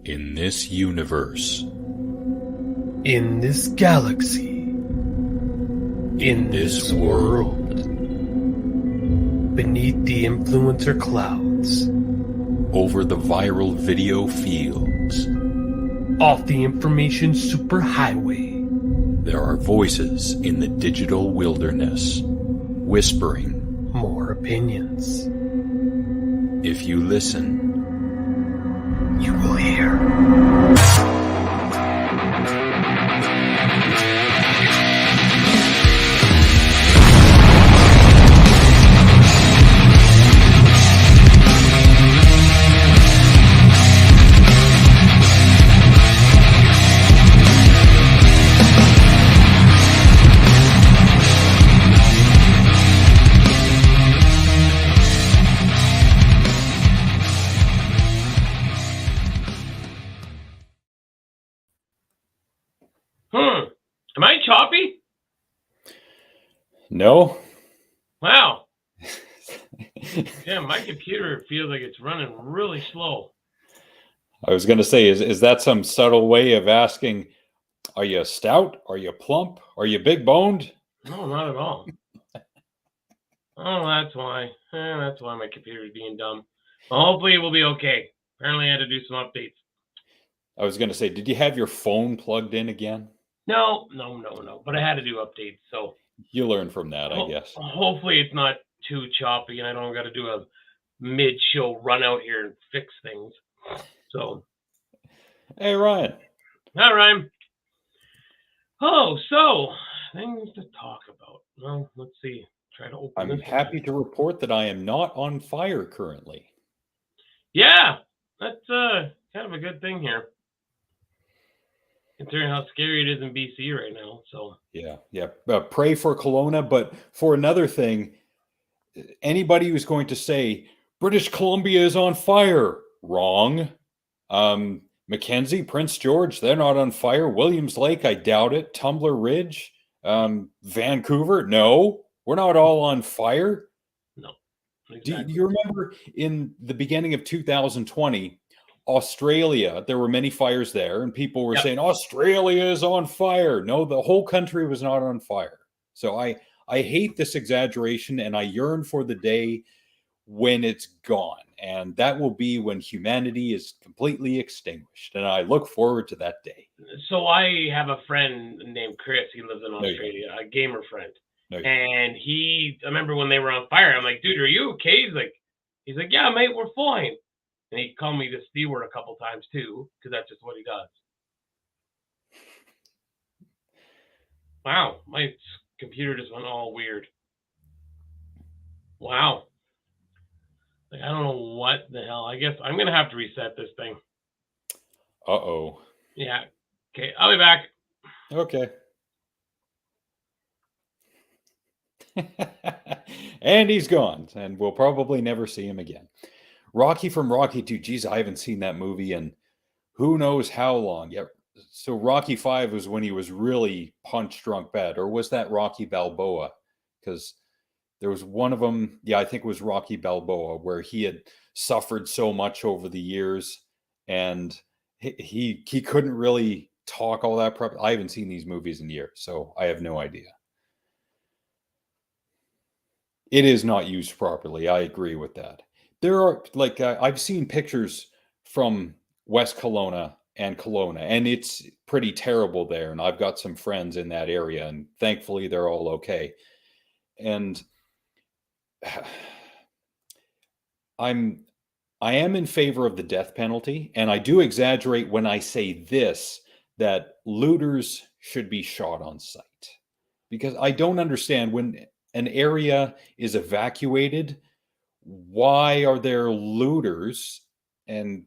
In this universe, In this galaxy, in this world, beneath the influencer clouds, over the viral video fields, off the information superhighway, there are voices in the digital wilderness, whispering. more opinions. If you listen, You will hear. Am I choppy? no. Wow. Yeah, my computer feels like it's running really slow. I was going to say, is that some subtle way of asking, are you stout? Are you plump? Are you big boned? No, not at all. Oh, that's why. That's why my computer is being dumb. Well, hopefully it will be okay. Apparently I had to do some updates. I was going to say, did you have your phone plugged in again? No. But I had to do updates, so You learn from that, I guess. hopefully it's not too choppy and I don't got to do a mid-show run out here and fix things. So, Hey, Ryan. all right. Oh, so things to talk about. Well, let's see. Try to open I'm this. happy to report that I am not on fire currently. Yeah, that's kind of a good thing here, considering how scary it is in BC right now. So Yeah. Pray for Kelowna, but for another thing, anybody who's going to say British Columbia is on fire, wrong. Mackenzie, Prince George, they're not on fire. Williams Lake, I doubt it. Tumbler Ridge, Vancouver, no, we're not all on fire. no. Do Exactly. you remember in the beginning of 2020, Australia, there were many fires there, and people were Yep. saying Australia is on fire. No, the whole country was not on fire. So I hate this exaggeration, and I yearn for the day when it's gone. And that will be when humanity is completely extinguished. And I look forward to that day. So I have a friend named Chris. He lives in There you go. Australia, a gamer friend. There you go. And I remember when they were on fire, I'm like, dude, are you okay? He's like, yeah, mate, we're fine. And he called me the C word a couple times too, because that's just what he does. Wow, my computer just went all weird. Wow. Like, I don't know what the hell. I guess I'm gonna have to reset this thing. Uh-oh. Yeah. Okay, I'll be back. Okay. And he's gone, and we'll probably never see him again. Rocky from Rocky 2. Geez, I haven't seen that movie in who knows how long. Yeah. So Rocky 5 was when he was really punch drunk bad, or was that Rocky Balboa? Because there was one of them, yeah, I think it was Rocky Balboa, where he had suffered so much over the years, and he couldn't really talk all that properly. I haven't seen these movies in years, so I have no idea. It is not used properly. I agree with that. There are, like, I've seen pictures from West Kelowna and Kelowna, and it's pretty terrible there. And I've got some friends in that area, and thankfully they're all okay. And I am in favor of the death penalty, and I do exaggerate when I say this, that looters should be shot on sight. Because I don't understand, when an area is evacuated, why are there looters, and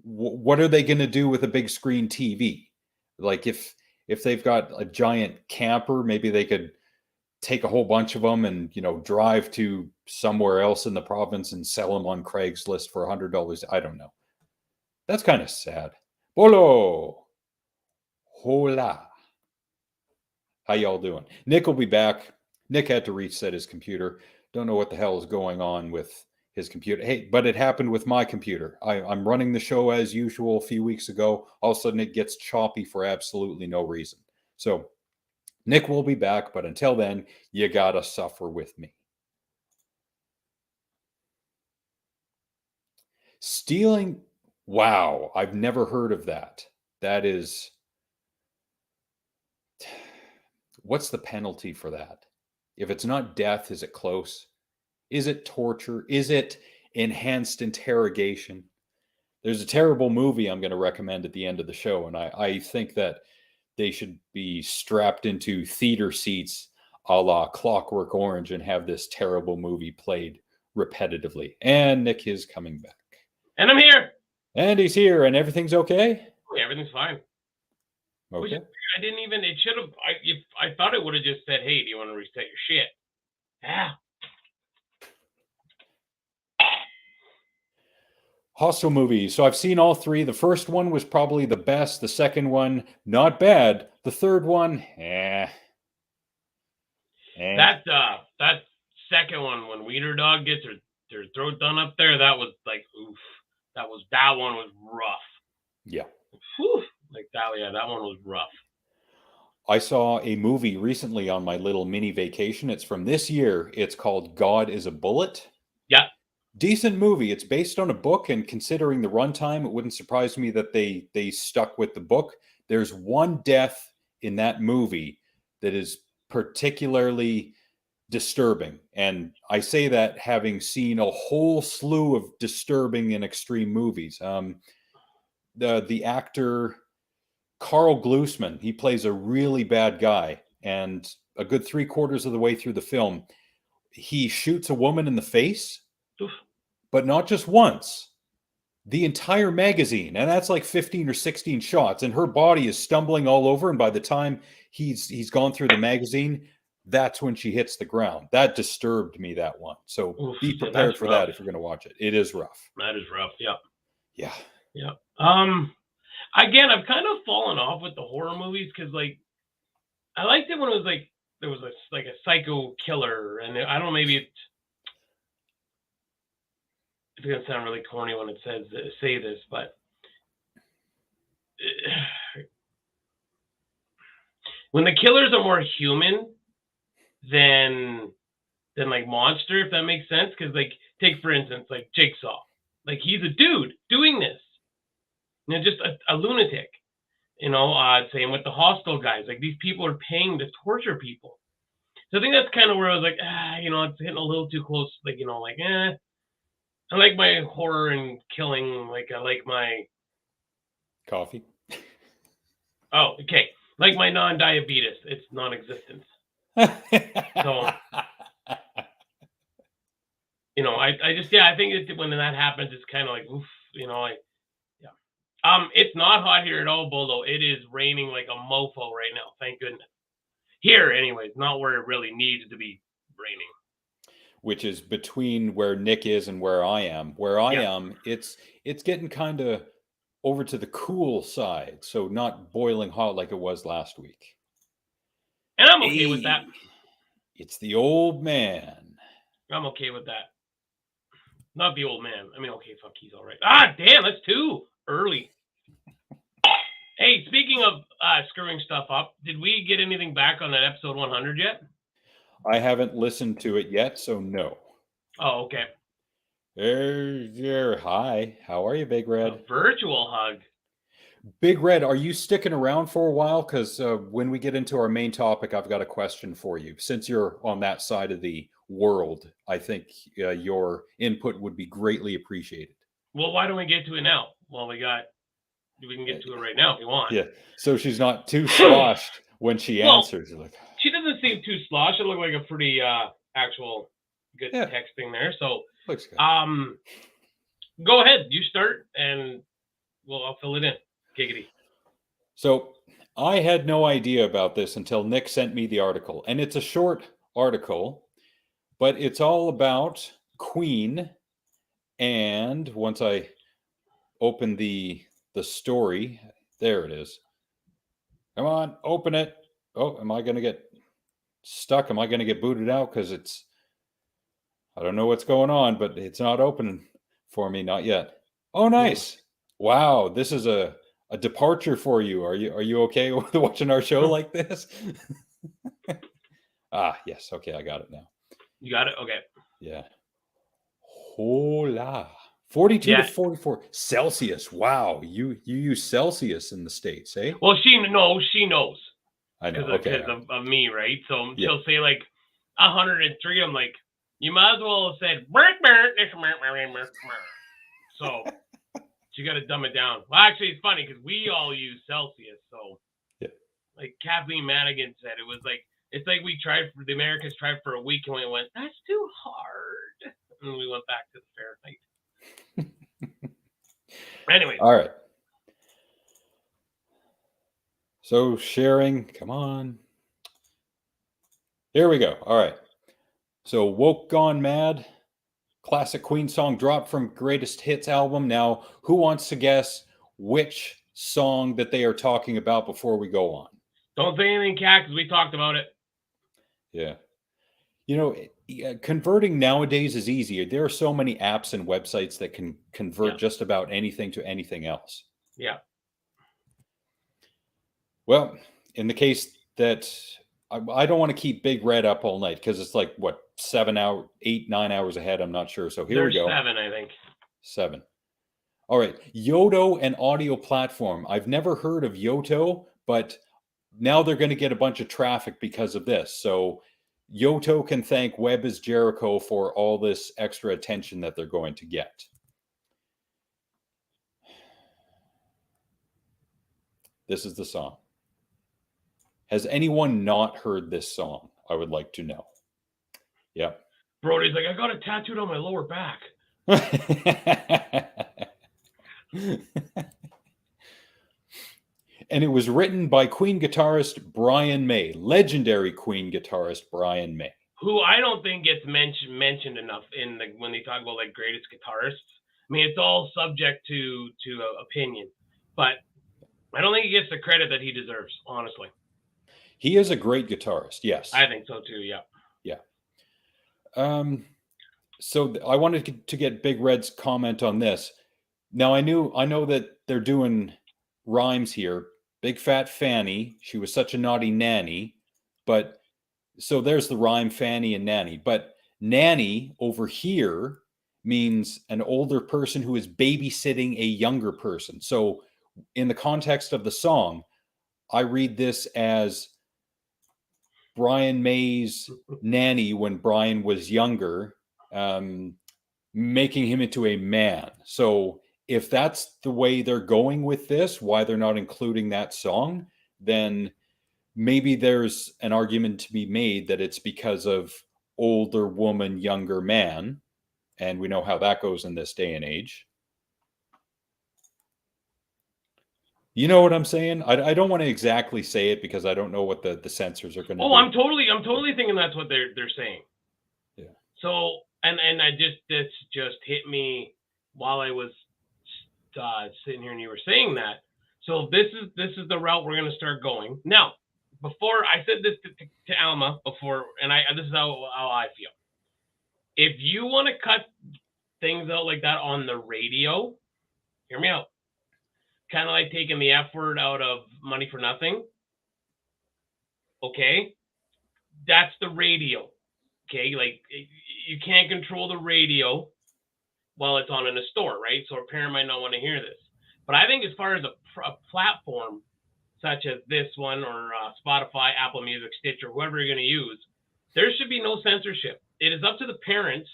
what are they going to do with a big screen TV? Like, if they've got a giant camper, maybe they could take a whole bunch of them and, drive to somewhere else in the province and sell them on Craigslist for $100. I don't know. That's kind of sad. Bolo. Hola. How y'all doing? Nick will be back. Nick had to reset his computer. Don't know what the hell is going on with his computer. Hey, but it happened with my computer. I'm running the show as usual a few weeks ago. All of a sudden, it gets choppy for absolutely no reason. So Nick will be back, but until then, you gotta suffer with me. Stealing. Wow, I've never heard of that. That is. What's the penalty for that? If it's not death, is it close? Is it torture? Is it enhanced interrogation? There's a terrible movie I'm going to recommend at the end of the show, and I think that they should be strapped into theater seats a la Clockwork Orange and have this terrible movie played repetitively. And Nick is coming back. And I'm here. And he's here, and everything's okay? Yeah, everything's fine. Okay. I didn't even, it should have, I thought it would have just said, hey, do you want to reset your shit? Yeah. Hostel movies. So I've seen all three. The first one was probably the best. The second one, not bad. The third one, That second one, when Wiener Dog gets her throat done up there, that was like, oof. That one was rough. Yeah. Whew. Like that, yeah, that one was rough. I saw a movie recently on my little mini vacation. It's from this year. It's called God is a Bullet. Yeah. Decent movie. It's based on a book, and considering the runtime, it wouldn't surprise me that they stuck with the book. There's one death in that movie that is particularly disturbing, and I say that having seen a whole slew of disturbing and extreme movies. The actor Carl Glusman, he plays a really bad guy, and a good 3/4 of the way through the film, he shoots a woman in the face. Oof. But not just once, the entire magazine. And that's like 15 or 16 shots. And her body is stumbling all over. And by the time he's gone through the magazine, that's when she hits the ground. That disturbed me, that one. So Oof, be yeah, prepared that's for rough. that if you're going to watch it. It is rough. That is rough. Yeah. Yeah. Yeah. Again, I've kind of fallen off with the horror movies because, like, I liked it when it was like there was a psycho killer, and I don't know, maybe it's gonna sound really corny when it say this, but when the killers are more human than like monster, if that makes sense. Because, like, take for instance, like Jigsaw, like he's a dude doing this, just a lunatic. Same with the Hostel guys. Like, these people are paying to torture people. So I think that's kind of where I was like, it's getting a little too close. Like, I like my horror and killing. Like, I like my Coffee. Oh, okay. Like my non-diabetes, it's non-existence. So, I think when that happens, it's kind of like, oof, it's not hot here at all, Bolo. It is raining like a mofo right now. Thank goodness. Here, anyways, not where it really needs to be raining. Which is between where Nick is and where I am. Where I am, it's getting kind of over to the cool side, so not boiling hot like it was last week. And I'm okay with that. It's the old man. I'm okay with that. Not the old man. I mean, okay, fuck, he's all right. Ah, damn, that's too early. Hey, speaking of screwing stuff up, did we get anything back on that episode 100 yet? I haven't listened to it yet, so no. Oh, okay. Hi. How are you, Big Red? A virtual hug. Big Red, are you sticking around for a while? Because when we get into our main topic, I've got a question for you. Since you're on that side of the world, I think your input would be greatly appreciated. Well, why don't we get to it now? Well, we can get to it right now if you want. Yeah, so she's not too sloshed when she answers. Like, she doesn't seem too sloshed. It looked like a pretty actual good texting there. So, looks good. Go ahead. You start, and I'll fill it in. Giggity. So I had no idea about this until Nick sent me the article. And it's a short article, but it's all about Queen. And once I open the story, there it is. Come on, open it. Oh, am I going to get stuck? Am I going to get booted out? Because I don't know what's going on, but it's not opening for me, not yet. Oh, nice. Wow, this is a departure for you. Are you okay with watching our show like this? Yes. Okay, I got it now. You got it? Okay. Yeah. Hola. 42 Yeah. to 44 Celsius. Wow, you use Celsius in the States, eh? Well, she knows. I know. Because Okay. of me, right? So Yeah. she'll say like 103. I'm like, you might as well have said burnt. So you got to dumb it down. Well, actually, it's funny because we all use Celsius. So Yeah. like Kathleen Madigan said, it was like it's like the Americans tried for a week and we went, that's too hard, and we went back to the Fahrenheit. Anyway. All right. So sharing, come on. Here we go. All right. So Woke Gone Mad, classic Queen song dropped from Greatest Hits album. Now, who wants to guess which song that they are talking about before we go on? Don't say anything, Cat, because we talked about it. Yeah. You know, converting nowadays is easier. There are so many apps and websites that can convert just about anything to anything else. Yeah. Well, in the case that I don't want to keep Big Red up all night because it's like, what, 8, 9 hours ahead? I'm not sure. So here we go. 7, I think. 7. All right. Yoto and audio platform. I've never heard of Yoto, but now they're going to get a bunch of traffic because of this. So Yoto can thank Web is Jericho for all this extra attention that they're going to get. This is the song. Has anyone not heard this song? I would like to know. Yep. Brody's like, I got it tattooed on my lower back. And it was written by Queen guitarist Brian May, legendary Queen guitarist Brian May, who I don't think gets mentioned enough when they talk about like greatest guitarists. I mean, it's all subject to opinion, but I don't think he gets the credit that he deserves, honestly. He is a great guitarist, yes. I think so too, yeah. Yeah. So I wanted to get Big Red's comment on this. Now I know that they're doing rhymes here. Big fat Fanny, she was such a naughty nanny, but so there's the rhyme Fanny and nanny. But nanny over here means an older person who is babysitting a younger person. So in the context of the song, I read this as Brian May's nanny when Brian was younger, making him into a man. So if that's the way they're going with this, why they're not including that song, then maybe there's an argument to be made that it's because of older woman, younger man. And we know how that goes in this day and age. You know what I'm saying? I don't want to exactly say it because I don't know what the censors are going to do. I'm totally thinking that's what they're saying. Yeah. So and this just hit me while I was sitting here and you were saying that. So this is the route we're going to start going. Now, before I said this to Alma before, and this is how I feel. If you want to cut things out like that on the radio, hear me out. Kind of like taking the F word out of Money for Nothing. Okay? That's the radio. Okay? Like, you can't control the radio while it's on in a store, right? So a parent might not want to hear this. But I think as far as a platform such as this one or Spotify, Apple Music, Stitcher, whoever you're going to use, there should be no censorship. It is up to the parents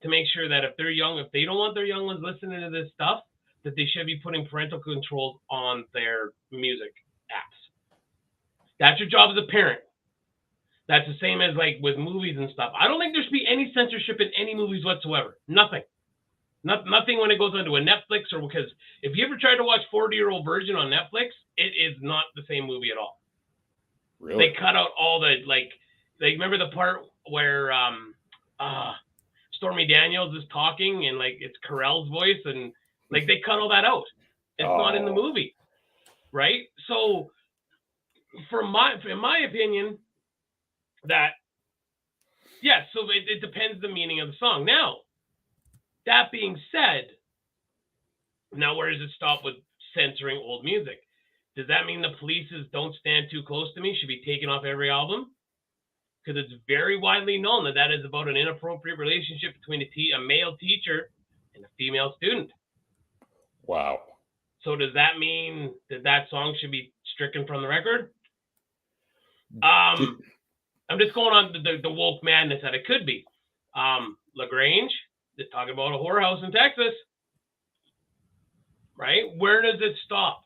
to make sure that if they don't want their young ones listening to this stuff, that they should be putting parental controls on their music apps. That's your job as a parent. That's the same as like with movies and stuff. I don't think there should be any censorship in any movies whatsoever. Nothing. Nothing when it goes onto a Netflix, or because if you ever tried to watch 40-year-old Virgin on Netflix, it is not the same movie at all. Really? They cut out all the like remember the part where Stormy Daniels is talking and like it's Carell's voice and like they cut all that out. It's not in the movie, right? So, in my opinion, that Yeah, so it depends the meaning of the song. Now, that being said, now where does it stop with censoring old music? Does that mean the police's Don't Stand Too Close to Me should be taken off every album? Because it's very widely known that that is about an inappropriate relationship between a male teacher and a female student. Wow. So does that mean that song should be stricken from the record? I'm just going on the woke madness that it could be. LaGrange is talking about a whorehouse in Texas, right? Where does it stop?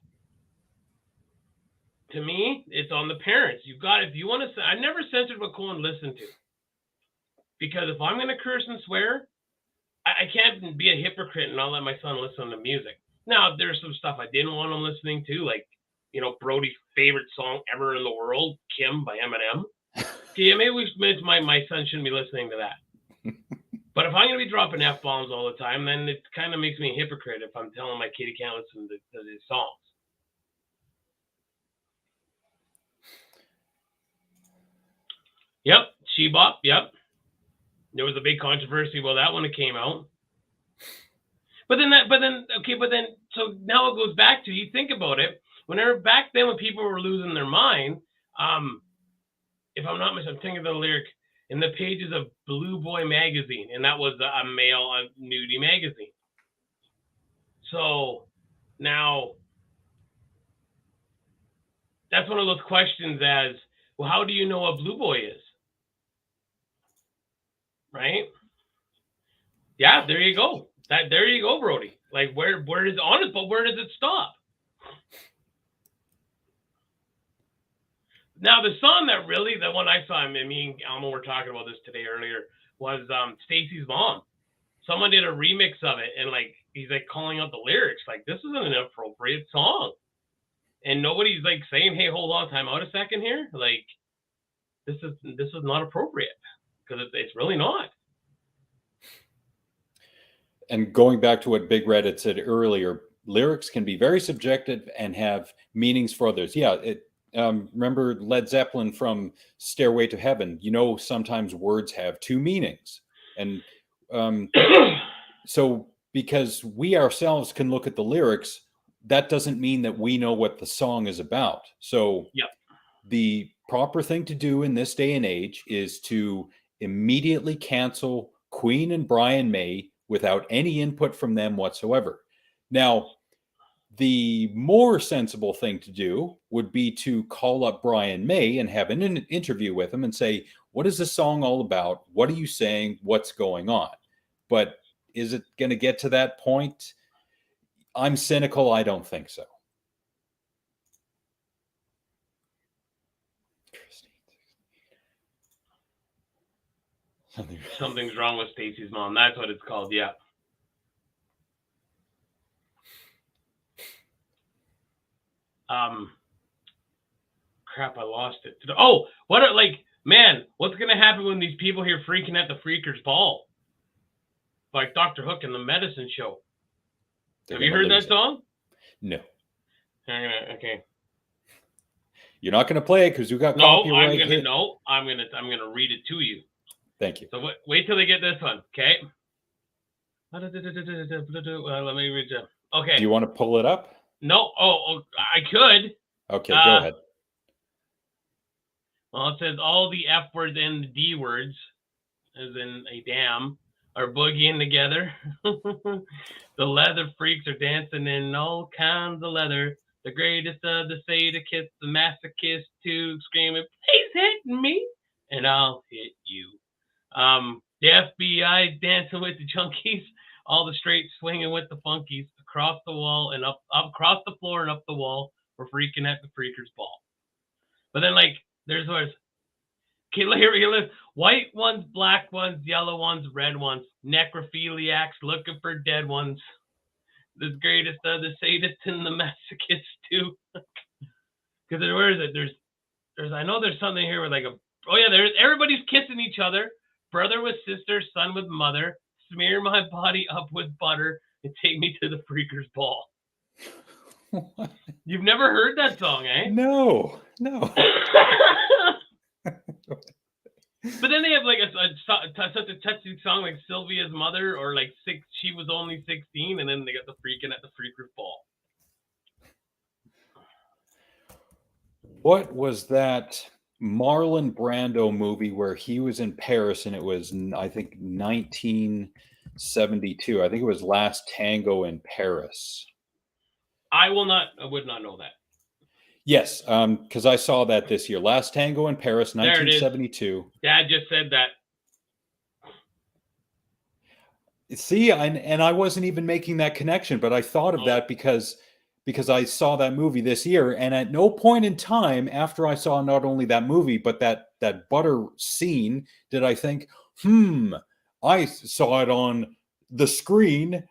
To me, it's on the parents. You've got, if you want to, I never censored what Cohen listened to. Because if I'm going to curse and swear, I can't be a hypocrite and not let my son listen to music. Now, there's some stuff I didn't want him listening to, like, Brody's favorite song ever in the world, Kim by Eminem. Yeah, maybe my son shouldn't be listening to that. But if I'm going to be dropping F-bombs all the time, then it kind of makes me a hypocrite if I'm telling my kid he can't listen to his songs. Yep, She-Bop, yep. There was a big controversy about that when it came out. But then, so now it goes back to, you think about it, back then when people were losing their mind, if I'm not mistaken, I'm thinking of the lyric, in the pages of Blue Boy magazine, and that was a male nudie magazine. So now, that's one of those questions as, well, how do you know what Blue Boy is? Right? Yeah, there you go. There you go, Brody. Like, where does honest, but where does it stop? Now, the song the one I saw, me and Alma were talking about this today earlier, was Stacy's Mom. Someone did a remix of it, and like he's like calling out the lyrics, like, this isn't an appropriate song. And nobody's like saying, hey, hold on, time out a second here. Like, this is not appropriate, because it's really not. And going back to what Big Red had said earlier, lyrics can be very subjective and have meanings for others. Yeah, remember Led Zeppelin from Stairway to Heaven? Sometimes words have two meanings. And so because we ourselves can look at the lyrics, that doesn't mean that we know what the song is about. So the proper thing to do in this day and age is to immediately cancel Queen and Brian May without any input from them whatsoever. Now, the more sensible thing to do would be to call up Brian May and have an interview with him and say, what is this song all about? What are you saying? What's going on? But is it going to get to that point? I'm cynical. I don't think so. Something's wrong with Stacy's Mom. That's what it's called. Yeah. Crap, I lost it. Oh, what's going to happen when these people here freaking at the Freakers Ball? Like Dr. Hook in the Medicine Show. Have you heard that song? No. Okay. You're not going to play it because you got copyright. I'm gonna read it to you. Thank you. So wait till they get this one, okay? Let me read it. Okay. Do you want to pull it up? No. Oh, I could. Okay, go ahead. Well, it says all the F words and the D words, as in a damn, are boogieing together. The leather freaks are dancing in all kinds of leather. The greatest of the sadists, the masochist too, screaming, please hit me, and I'll hit you. The FBI dancing with the junkies, all the straights swinging with the funkies, across the wall and up across the floor and up the wall. We're freaking at the Freakers Ball. But then, like, there's words. Okay, here. White ones, black ones, yellow ones, red ones. Necrophiliacs looking for dead ones. The greatest of the sadists and the masochists too. Because where is it? There's. I know there's something here with there's everybody's kissing each other. Brother with sister, son with mother. Smear my body up with butter and take me to the Freakers Ball. What? You've never heard that song, eh? No. But then they have like such a touching song like Sylvia's Mother, or like she was only 16, and then they got the Freakin' at the Freakers Ball. What was that Marlon Brando movie where he was in Paris and it was, I think, 1972? I think it was Last Tango in Paris. I would not know that. Yes, because I saw that this year. Last Tango in Paris, 1972. Dad just said that. See, and I wasn't even making that connection, but I thought of that because I saw that movie this year, and at no point in time after I saw not only that movie but that butter scene did I think, I saw it on the screen.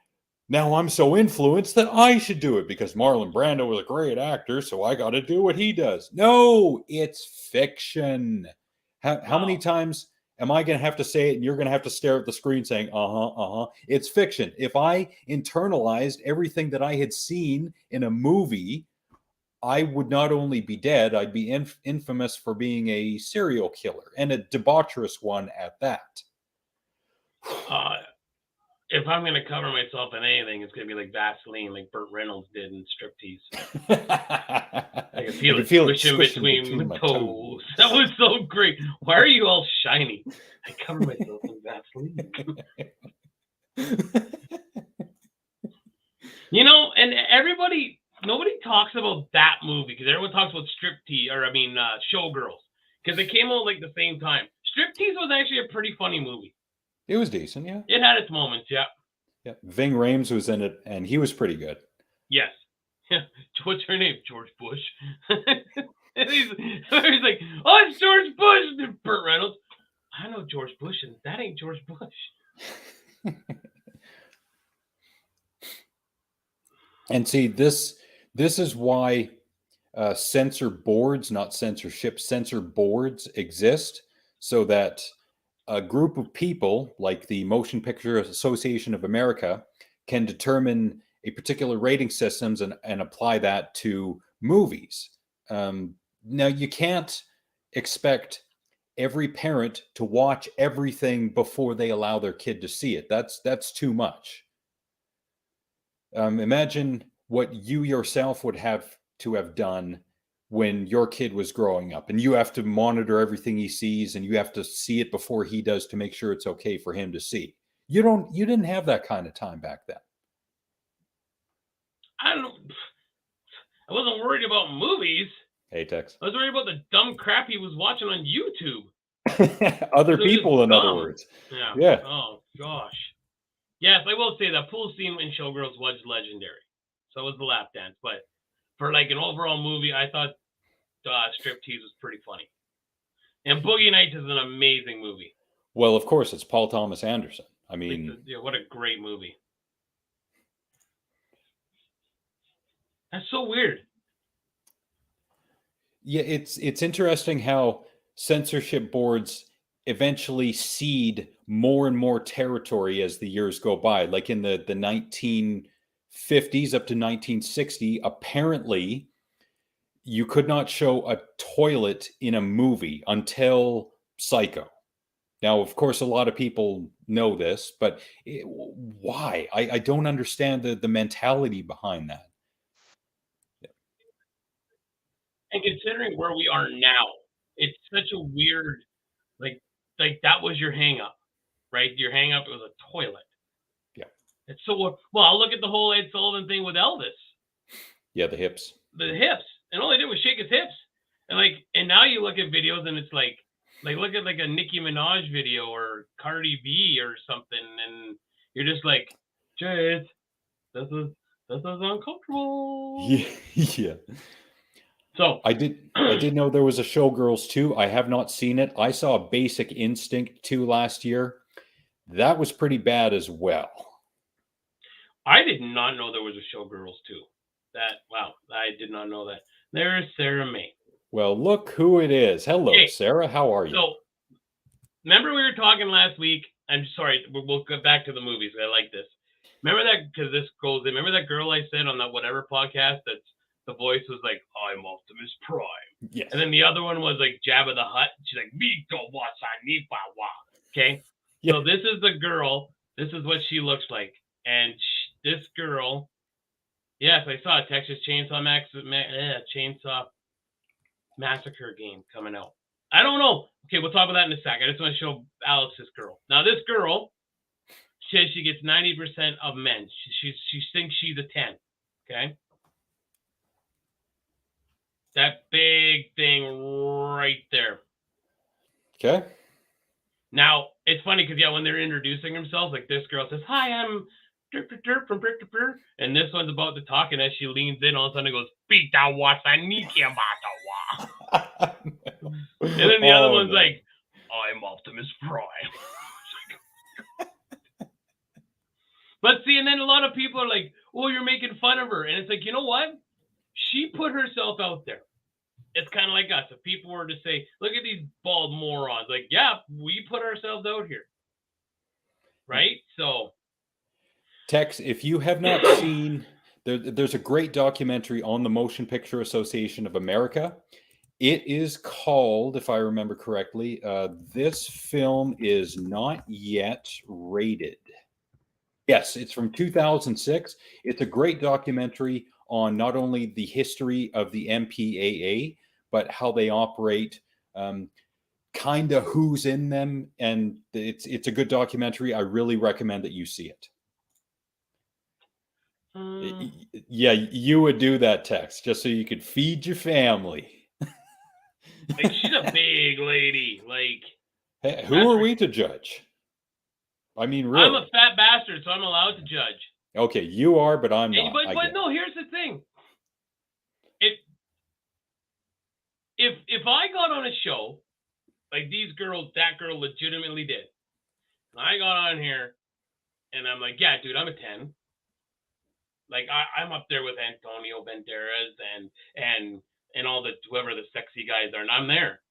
Now I'm so influenced that I should do it because Marlon Brando was a great actor, so I got to do what he does. No, it's fiction. How many times am I going to have to say it and you're going to have to stare at the screen saying, It's fiction. If I internalized everything that I had seen in a movie, I would not only be dead, I'd be infamous for being a serial killer, and a debaucherous one at that. If I'm going to cover myself in anything, it's going to be like Vaseline, like Burt Reynolds did in Striptease. I can feel it squishing between my toes. That was so great. Why are you all shiny? I cover myself in Vaseline. You know, and nobody talks about that movie because everyone talks about Striptease, or Showgirls, because it came out like the same time. Striptease was actually a pretty funny movie. It was decent, yeah. It had its moments, yeah. Yeah, Ving Rhames was in it, and he was pretty good. Yes. What's her name? George Bush. he's like, oh, it's George Bush. And Burt Reynolds. I know George Bush, and that ain't George Bush. And see, this is why censor boards, not censorship, censor boards exist, so that a group of people like the Motion Picture Association of America can determine a particular rating systems and apply that to movies. Now, you can't expect every parent to watch everything before they allow their kid to see it. That's too much. Imagine what you yourself would have to have done when your kid was growing up, and you have to monitor everything he sees, and you have to see it before he does to make sure it's okay for him to see. You didn't have that kind of time back then. I wasn't worried about movies. A.A.T.G.M. I was worried about the dumb crap he was watching on YouTube. Other people, in other words. Yeah. Oh, gosh. Yes, I will say that pool scene in Showgirls was legendary. So was the lap dance. But for like an overall movie, I thought Striptease was pretty funny. And Boogie Nights is an amazing movie. Well, of course, it's Paul Thomas Anderson. I mean... what a great movie. That's so weird. Yeah, it's interesting how censorship boards eventually cede more and more territory as the years go by. Like in the 1950s up to 1960, apparently you could not show a toilet in a movie until Psycho. Now, of course, a lot of people know this, but why? I don't understand the mentality behind that. And considering where we are now, it's such a weird, like that was your hang up, right? Your hang up was a toilet. Yeah. It's so, well, I'll look at the whole Ed Sullivan thing with Elvis. Yeah, the hips. The hips. And all they did was shake his hips. And now you look at videos and it's like look at like a Nicki Minaj video or Cardi B or something, and you're just like, Jade, this is uncomfortable. Yeah. So I did know there was a Showgirls 2. I have not seen it. I saw Basic Instinct 2 last year. That was pretty bad as well. I did not know there was a Showgirls 2. Wow, I did not know that. There's Sarah May. Well, look who it is. Hello, hey, Sarah. How are you? So, remember we were talking last week? I'm sorry. We'll go back to the movies. I like this. Remember that, because this goes in. Remember that girl I said on that whatever podcast that the voice was like, I'm Optimus Prime. Yes. And then the other one was like Jabba the Hutt. She's like, Vito Wasanipawa. Okay. Yeah. So this is the girl. This is what she looks like. And this girl, yes, I saw a Texas Chainsaw Chainsaw Massacre game coming out. I don't know. Okay, we'll talk about that in a sec. I just want to show Alex this girl. Now, this girl says she gets 90% of men. She thinks she's a 10. Okay. That big thing right there. Okay. Now, it's funny because, yeah, when they're introducing themselves, like this girl says, hi, I'm Derp from Brick to Brr. And this one's about to talk, and as she leans in, all of a sudden it goes, beat that what's I need you about. And then the other one's like, I'm Optimus Prime. But see, and then a lot of people are like, oh, you're making fun of her. And it's like, you know what? She put herself out there. It's kind of like us. If people were to say, look at these bald morons. Like, yeah, we put ourselves out here. Right? So. Tex, if you have not seen, there's a great documentary on the Motion Picture Association of America. It is called, if I remember correctly, this film is not yet rated. Yes, it's from 2006. It's a great documentary on not only the history of the MPAA, but how they operate, kind of who's in them. And it's a good documentary. I really recommend that you see it. Yeah, you would do that, Tex, just so you could feed your family. Like, she's a big lady. Like, hey, who are we to judge? I mean, really. I'm a fat bastard, so I'm allowed to judge. Okay, you are, but I'm not. But no, here's the thing. If I got on a show like these girls, that girl legitimately did, and I got on here, and I'm like, yeah, dude, I'm a 10. Like, I'm up there with Antonio Banderas and all the whoever the sexy guys are, and I'm there.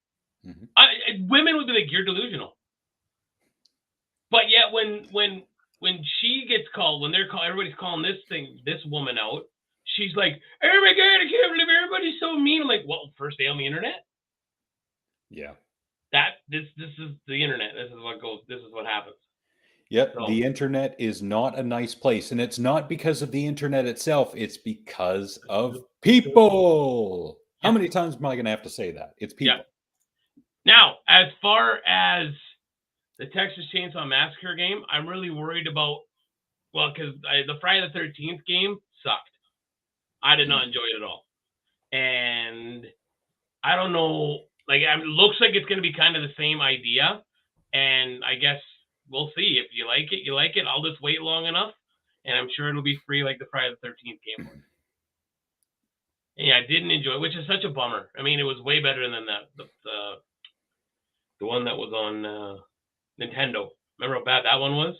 Mm-hmm. Women would be like, you're delusional. But yet, when she gets called, when everybody's calling this woman out, she's like, oh my God, I can't believe everybody's so mean. I'm like, well, first day on the internet. Yeah. This is the internet. This is what goes. This is what happens. Yep. So, the internet is not a nice place, and it's not because of the internet itself. It's because of people. Yeah. How many times am I going to have to say that? It's people. Yeah. Now, as far as the Texas Chainsaw Massacre game, I'm really worried about, well, because the Friday the 13th game sucked. I did not enjoy it at all. And I don't know, like, it looks like it's going to be kind of the same idea. And I guess we'll see. If you like it, you like it. I'll just wait long enough, and I'm sure it'll be free like the Friday the 13th game was. And yeah, I didn't enjoy it, which is such a bummer. I mean, it was way better than the one that was on Nintendo. Remember how bad that one was?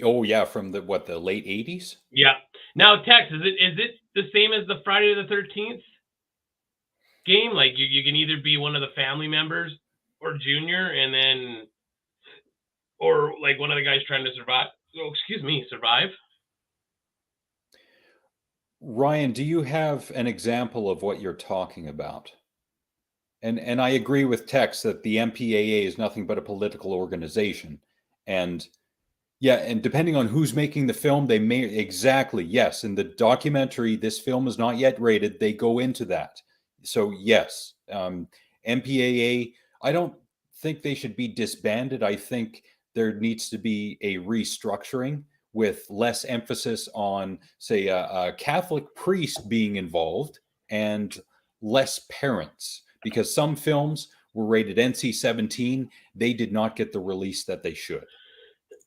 Oh yeah, from the late 80s? Yeah. Now, Tex, is it the same as the Friday the 13th game? Like, you can either be one of the family members or Junior, and then, or like one of the guys trying to survive. Survive. Ryan, do you have an example of what you're talking about? And I agree with Tex that the MPAA is nothing but a political organization. And yeah, and depending on who's making the film, they may, exactly, yes. In the documentary, this film is not yet rated. They go into that. So yes, MPAA, I don't think they should be disbanded. I think there needs to be a restructuring with less emphasis on, say, a Catholic priest being involved and less parents. Because some films were rated NC-17. They did not get the release that they should.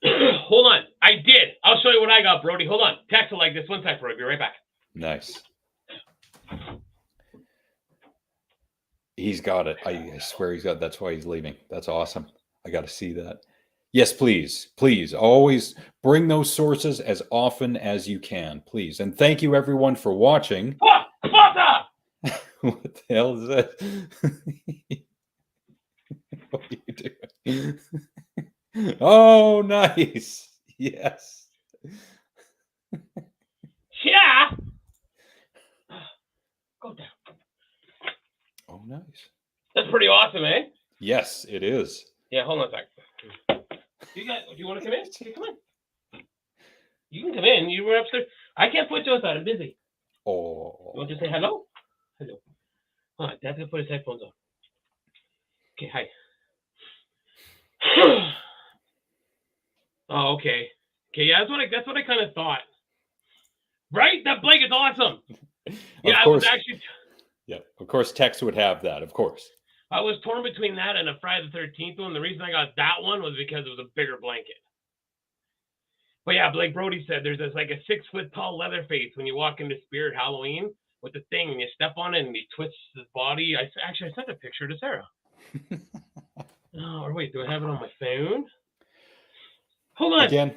Hold on. I did. I'll show you what I got, Brody. Hold on. Text it like this. One sec, Brody. Be right back. Nice. He's got it. I swear he's got it. That's why he's leaving. That's awesome. I got to see that. Yes, please. Please. Always bring those sources as often as you can, please. And thank you, everyone, for watching. What the hell is that? What are you doing? Oh, nice. Yes. Yeah. Go down. nice. That's pretty awesome, eh? Yes, it is. Yeah, hold on a sec. Do you want to come in? Okay, come in. You can come in. You were upstairs. I can't put you outside. I'm busy. Oh. You want to say hello? Hello. Hold on. Dad's going to put his headphones on. Okay, hi. Oh, okay. Okay, yeah, that's what I kind of thought. Right? That blanket's awesome. Yeah, I was actually. Yeah, of course, Tex would have that. Of course. I was torn between that and a Friday the 13th one. The reason I got that one was because it was a bigger blanket. But yeah, like Brody said, there's this like a 6 foot tall Leatherface when you walk into Spirit Halloween with the thing and you step on it and he twists his body. I sent a picture to Sarah. Oh, or wait, do I have it on my phone? Hold on. Again,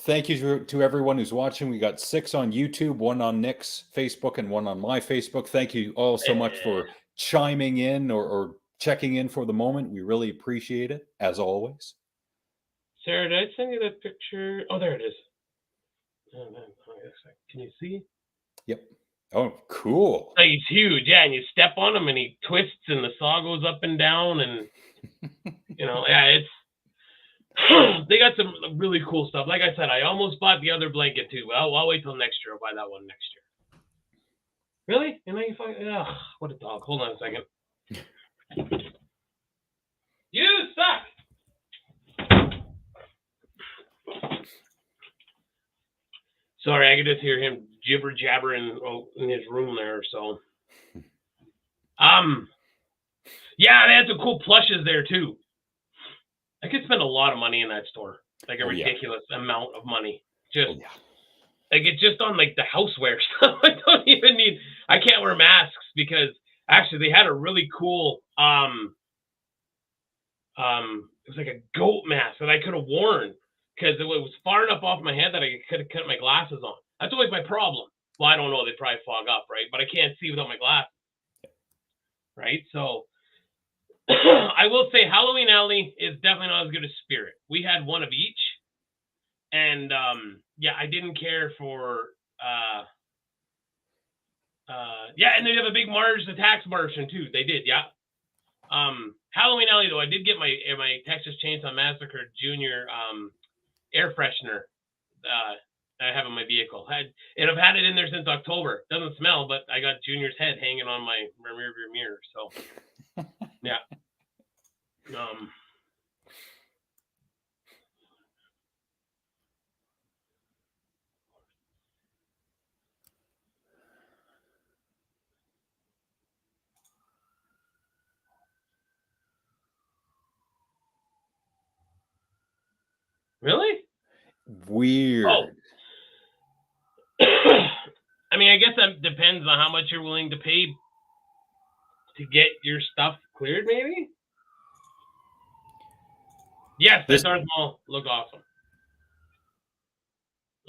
thank you to everyone who's watching. We got 6 on YouTube, 1 on Nick's Facebook, and 1 on my Facebook. Thank you all so much for chiming in or checking in for the moment. We really appreciate it, as always. Sarah, did I send you that picture? Oh, there it is. Oh, man. Can you see? Yep. Oh, cool. Like, he's huge, yeah, and you step on him and he twists and the saw goes up and down and, yeah, it's, they got some really cool stuff. Like I said, I almost bought the other blanket too, but I'll wait till next year. I'll buy that one next year. Really? And then you find, what a dog. Hold on a second. You suck! Sorry, I could just hear him jibber jabbering in his room there. So, yeah, they had some cool plushes there too. I could spend a lot of money in that store, like a ridiculous amount of money. Just like it's just on like the houseware stuff. I don't even need. I can't wear masks because actually they had a really cool it was like a goat mask that I could have worn because it was far enough off my head that I could have cut my glasses on. That's always my problem. Well, I don't know. They probably fog up, right? But I can't see without my glasses, right? So I will say Halloween Alley is definitely not as good as Spirit. We had one of each. And, I didn't care for, and they have a big the tax margin too. They did, yeah. Halloween Alley, though, I did get my Texas Chainsaw Massacre Junior air freshener that I have in my vehicle. And I've had it in there since October. Doesn't smell, but I got Junior's head hanging on my rearview mirror. So, yeah. Really? Weird. Oh. I mean, I guess that depends on how much you're willing to pay to get your stuff cleared, maybe? Yes, the Darth Maul look awesome.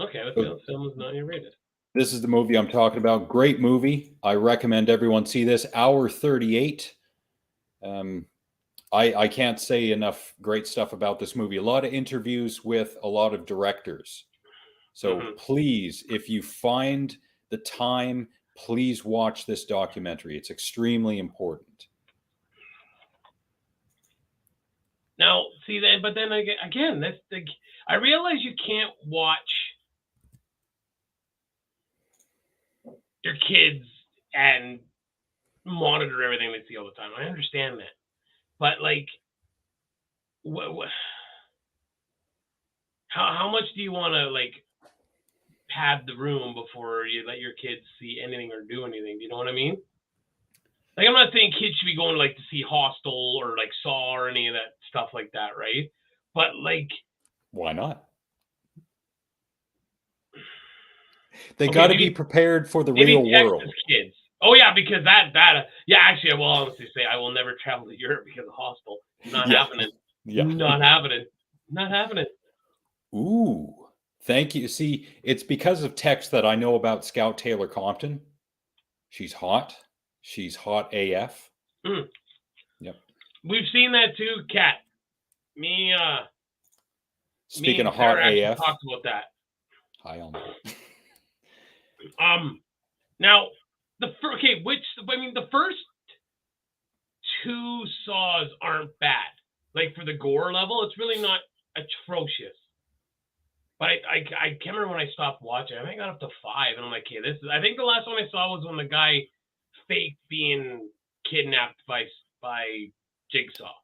Okay, the film is not rated. This is the movie I'm talking about. Great movie. I recommend everyone see this. Hour 38. I can't say enough great stuff about this movie. A lot of interviews with a lot of directors. So please, if you find the time, please watch this documentary. It's extremely important. Now, see that, but then again, that's I realize you can't watch your kids and monitor everything they see all the time. I understand that, but like, how much do you want to like pad the room before you let your kids see anything or do anything? Do you know what I mean? Like, I'm not saying kids should be going like to see Hostel or like Saw or any of that stuff like that, right? But like, why not? They got to be prepared for the real world. Kids. Oh yeah, because that actually, I will honestly say I will never travel to Europe because of Hostel. Not happening. Yeah. Not happening. Not happening. Ooh, thank you. See, it's because of text that I know about Scout Taylor Compton. She's hot. She's hot AF. Mm. Yep. We've seen that too, Kat. Speaking of hot AF. Talked about that. Hi, on. Now the first 2 Saws aren't bad. Like for the gore level, it's really not atrocious. But I can't remember when I stopped watching. I think I got up to 5, and I'm like, okay, this is. I think the last one I saw was when the guy faked being kidnapped by Jigsaw.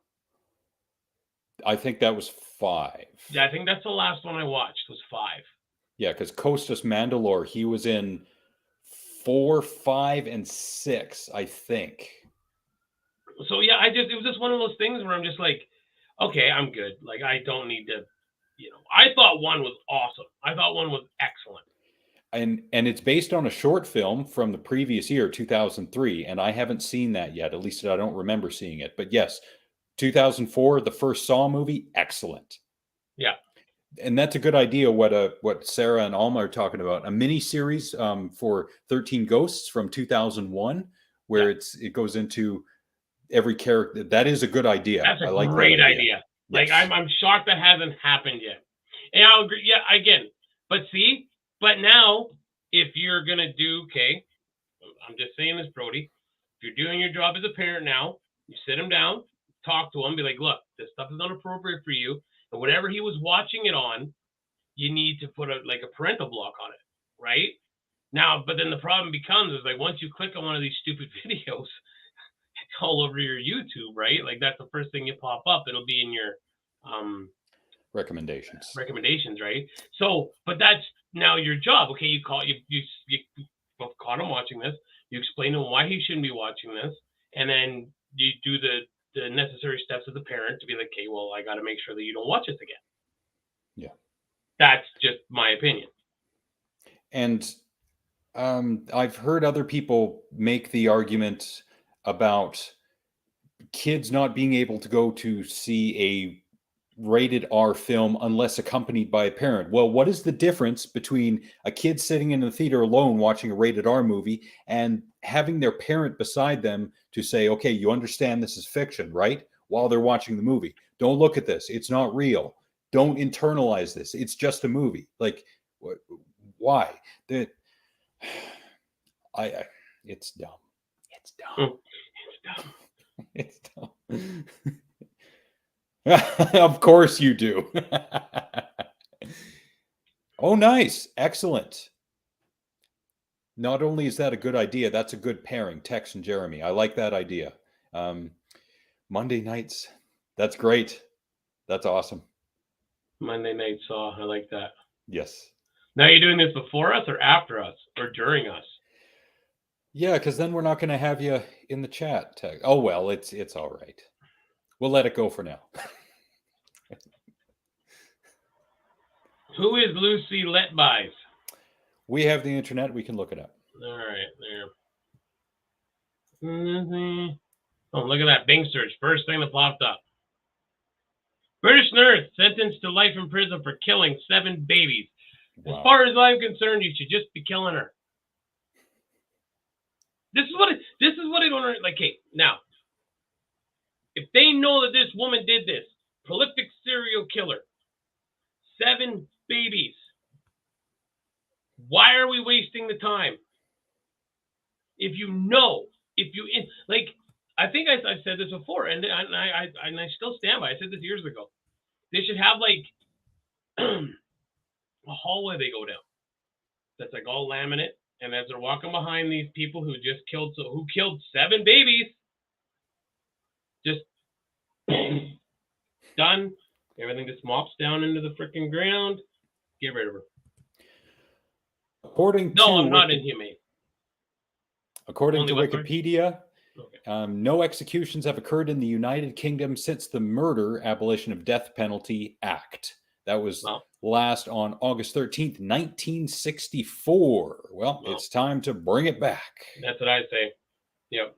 I think that was 5. Yeah, I think that's the last one I watched was 5. Yeah, because Costas Mandalore, he was in 4, 5, and 6, I think. So yeah, it was just one of those things where I'm just like, okay, I'm good. Like I don't need to, I thought 1 was awesome. I thought 1 was excellent. And it's based on a short film from the previous year, 2003, and I haven't seen that yet. At least I don't remember seeing it. But yes, 2004, the first Saw movie, excellent. Yeah. And that's a good idea. What Sarah and Alma are talking about, a mini series for 13 Ghosts from 2001, where it goes into every character. That is a good idea. That's a like great that idea. Like yes. I'm shocked that hasn't happened yet. And I'll agree. Yeah, again, but now if you're gonna do, okay, I'm just saying this, Brody. If you're doing your job as a parent now, you sit him down, talk to him, be like, look, this stuff is inappropriate for you. And whatever he was watching it on, you need to put a parental block on it, right? Now, but then the problem becomes is like once you click on one of these stupid videos, it's all over your YouTube, right? Like that's the first thing you pop up. It'll be in your recommendations, right? So, but that's now your job. Okay, you caught him watching this. You explain to him why he shouldn't be watching this, and then you do the necessary steps as a parent to be like, okay, well, I got to make sure that you don't watch this again. Yeah, that's just my opinion. And I've heard other people make the argument about kids not being able to go to see a rated R film unless accompanied by a parent. Well, what is the difference between a kid sitting in the theater alone watching a rated R movie and having their parent beside them to say, okay, you understand this is fiction, right? While they're watching the movie. Don't look at this. It's not real. Don't internalize this. It's just a movie. Like, why? It's dumb. It's dumb. It's dumb. Of course you do. Oh, nice. Excellent. Not only is that a good idea, that's a good pairing, Tex and Jeremy. I like that idea. Monday nights. That's great. That's awesome. Monday Night Saw. I like that. Yes. Now you're doing this before us or after us or during us? Yeah, because then we're not going to have you in the chat, Tex. Oh, well, it's all right. We'll let it go for now. Who is Lucy Letbys? We have the internet. We can look it up. All right, there. Oh, look at that Bing search. First thing that popped up. British nurse sentenced to life in prison for killing 7 babies. Wow. As far as I'm concerned, you should just be killing her. This is what I don't like. Hey, now, if they know that this woman did this, prolific serial killer, 7 babies, why are we wasting the time? I think I said this before, and I still stand by. I said this years ago. They should have like a hallway they go down that's like all laminate, and as they're walking behind these people who killed 7 babies, just done. Everything just mops down into the freaking ground. Get rid of her. I'm not inhumane. According to Wikipedia, no executions have occurred in the United Kingdom since the Murder, Abolition of Death Penalty Act. That was last on August 13th, 1964. Well, it's time to bring it back. That's what I say. Yep.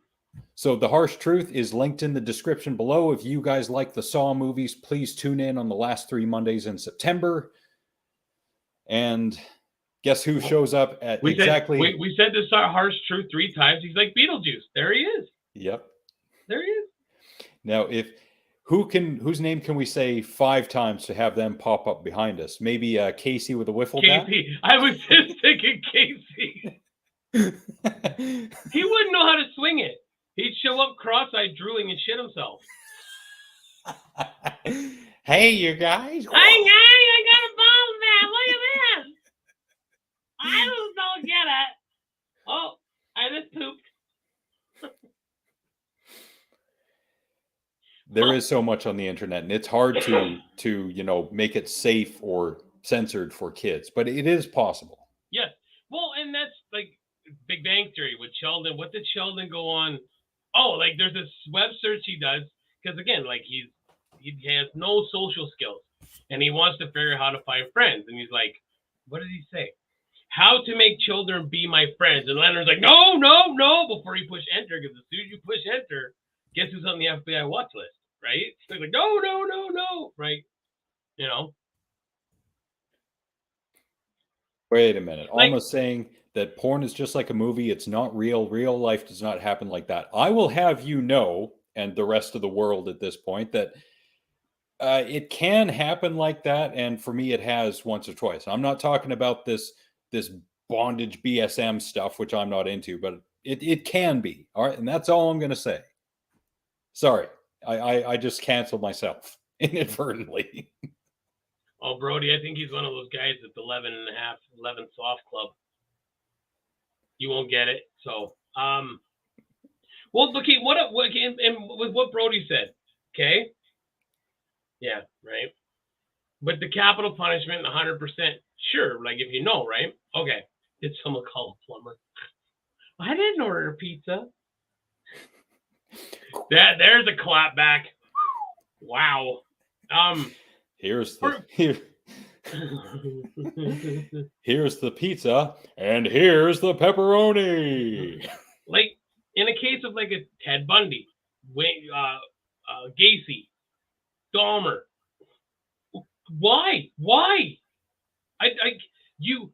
So the harsh truth is linked in the description below. If you guys like the Saw movies, please tune in on the last 3 Mondays in September. And guess who shows up at we said this harsh truth 3 times. He's like Beetlejuice. There he is. Yep. There he is. Now, whose name can we say 5 times to have them pop up behind us? Maybe Casey with a wiffle bat? Casey. I was just thinking Casey. He wouldn't know how to swing it. He'd show show up cross-eyed, drooling, and shit himself. Hey, you guys. Hey guys, I got a ball back. Look at this. I just don't get it. Oh, I just pooped. There is so much on the internet, and it's hard to make it safe or censored for kids, but it is possible. Yes. Well, and that's like Big Bang Theory with Sheldon. What did Sheldon go on? Oh, like there's this web search he does because again, like he has no social skills, and he wants to figure out how to find friends. And he's like, what did he say? How to make children be my friends. And Leonard's like, no, before you push enter, because as soon as you push enter, guess who's on the FBI watch list, right? So he's like, no, right? You know? Wait a minute. Like- Almost saying that porn is just like a movie. It's not real. Real life does not happen like that. I will have you know, and the rest of the world at this point, that it can happen like that. And for me, it has once or twice. I'm not talking about this bondage BSM stuff, which I'm not into, but it can be. All right. And that's all I'm going to say. Sorry. I just canceled myself inadvertently. Oh, Brody, I think he's one of those guys at the 11 soft club. You won't get it. So, well, okay, and with what Brody said, okay? Yeah, right. But the capital punishment, 100%, sure, like if you know, right? Okay. Did someone call a plumber? I didn't order a pizza. There's a clap back. Wow. Here's the pizza, and here's the pepperoni. Like in a case of like a Ted Bundy, Gacy, Dahmer. Why? You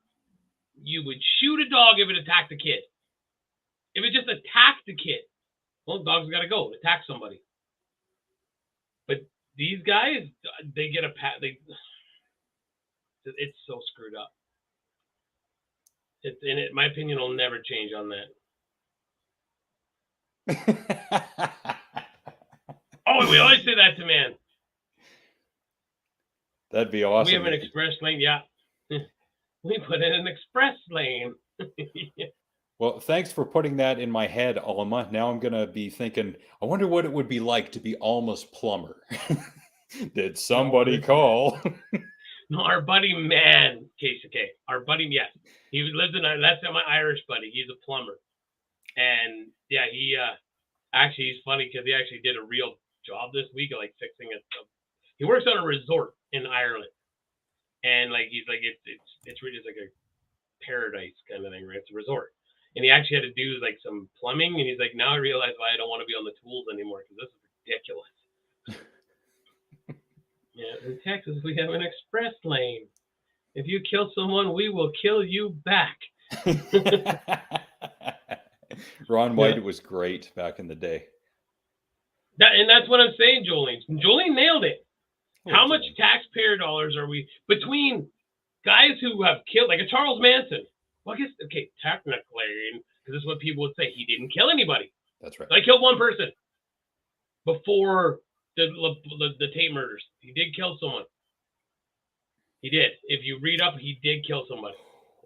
would shoot a dog if it attacked a kid. If it just attacked the kid, well, dogs got to go attack somebody. But these guys, they get a pat. It's so screwed up. In my opinion, will never change on that. Oh, we always say that to man. That'd be awesome. We have an express lane, yeah. We put in an express lane. Well, thanks for putting that in my head, Alma. Now I'm going to be thinking, I wonder what it would be like to be Alma's plumber. Did somebody call? No, our buddy, man, KCK. Our buddy, yes. He lives in, that's my Irish buddy. He's a plumber. And yeah, he's funny because he actually did a real job this week of like fixing it. He works on a resort in Ireland. And like, he's like, it's really just like a paradise kind of thing, right? It's a resort. And he actually had to do like some plumbing. And he's like, now I realize why I don't want to be on the tools anymore because this is ridiculous. Yeah, in Texas, we have an express lane. If you kill someone, we will kill you back. Ron White was great back in the day. And that's what I'm saying, Jolene. Jolene nailed it. How much taxpayer dollars are we between guys who have killed, like a Charles Manson? Well, I guess, okay, technically, because this is what people would say. He didn't kill anybody. That's right. I killed one person before the Tate murders. He did kill someone. He did. If you read up, he did kill somebody.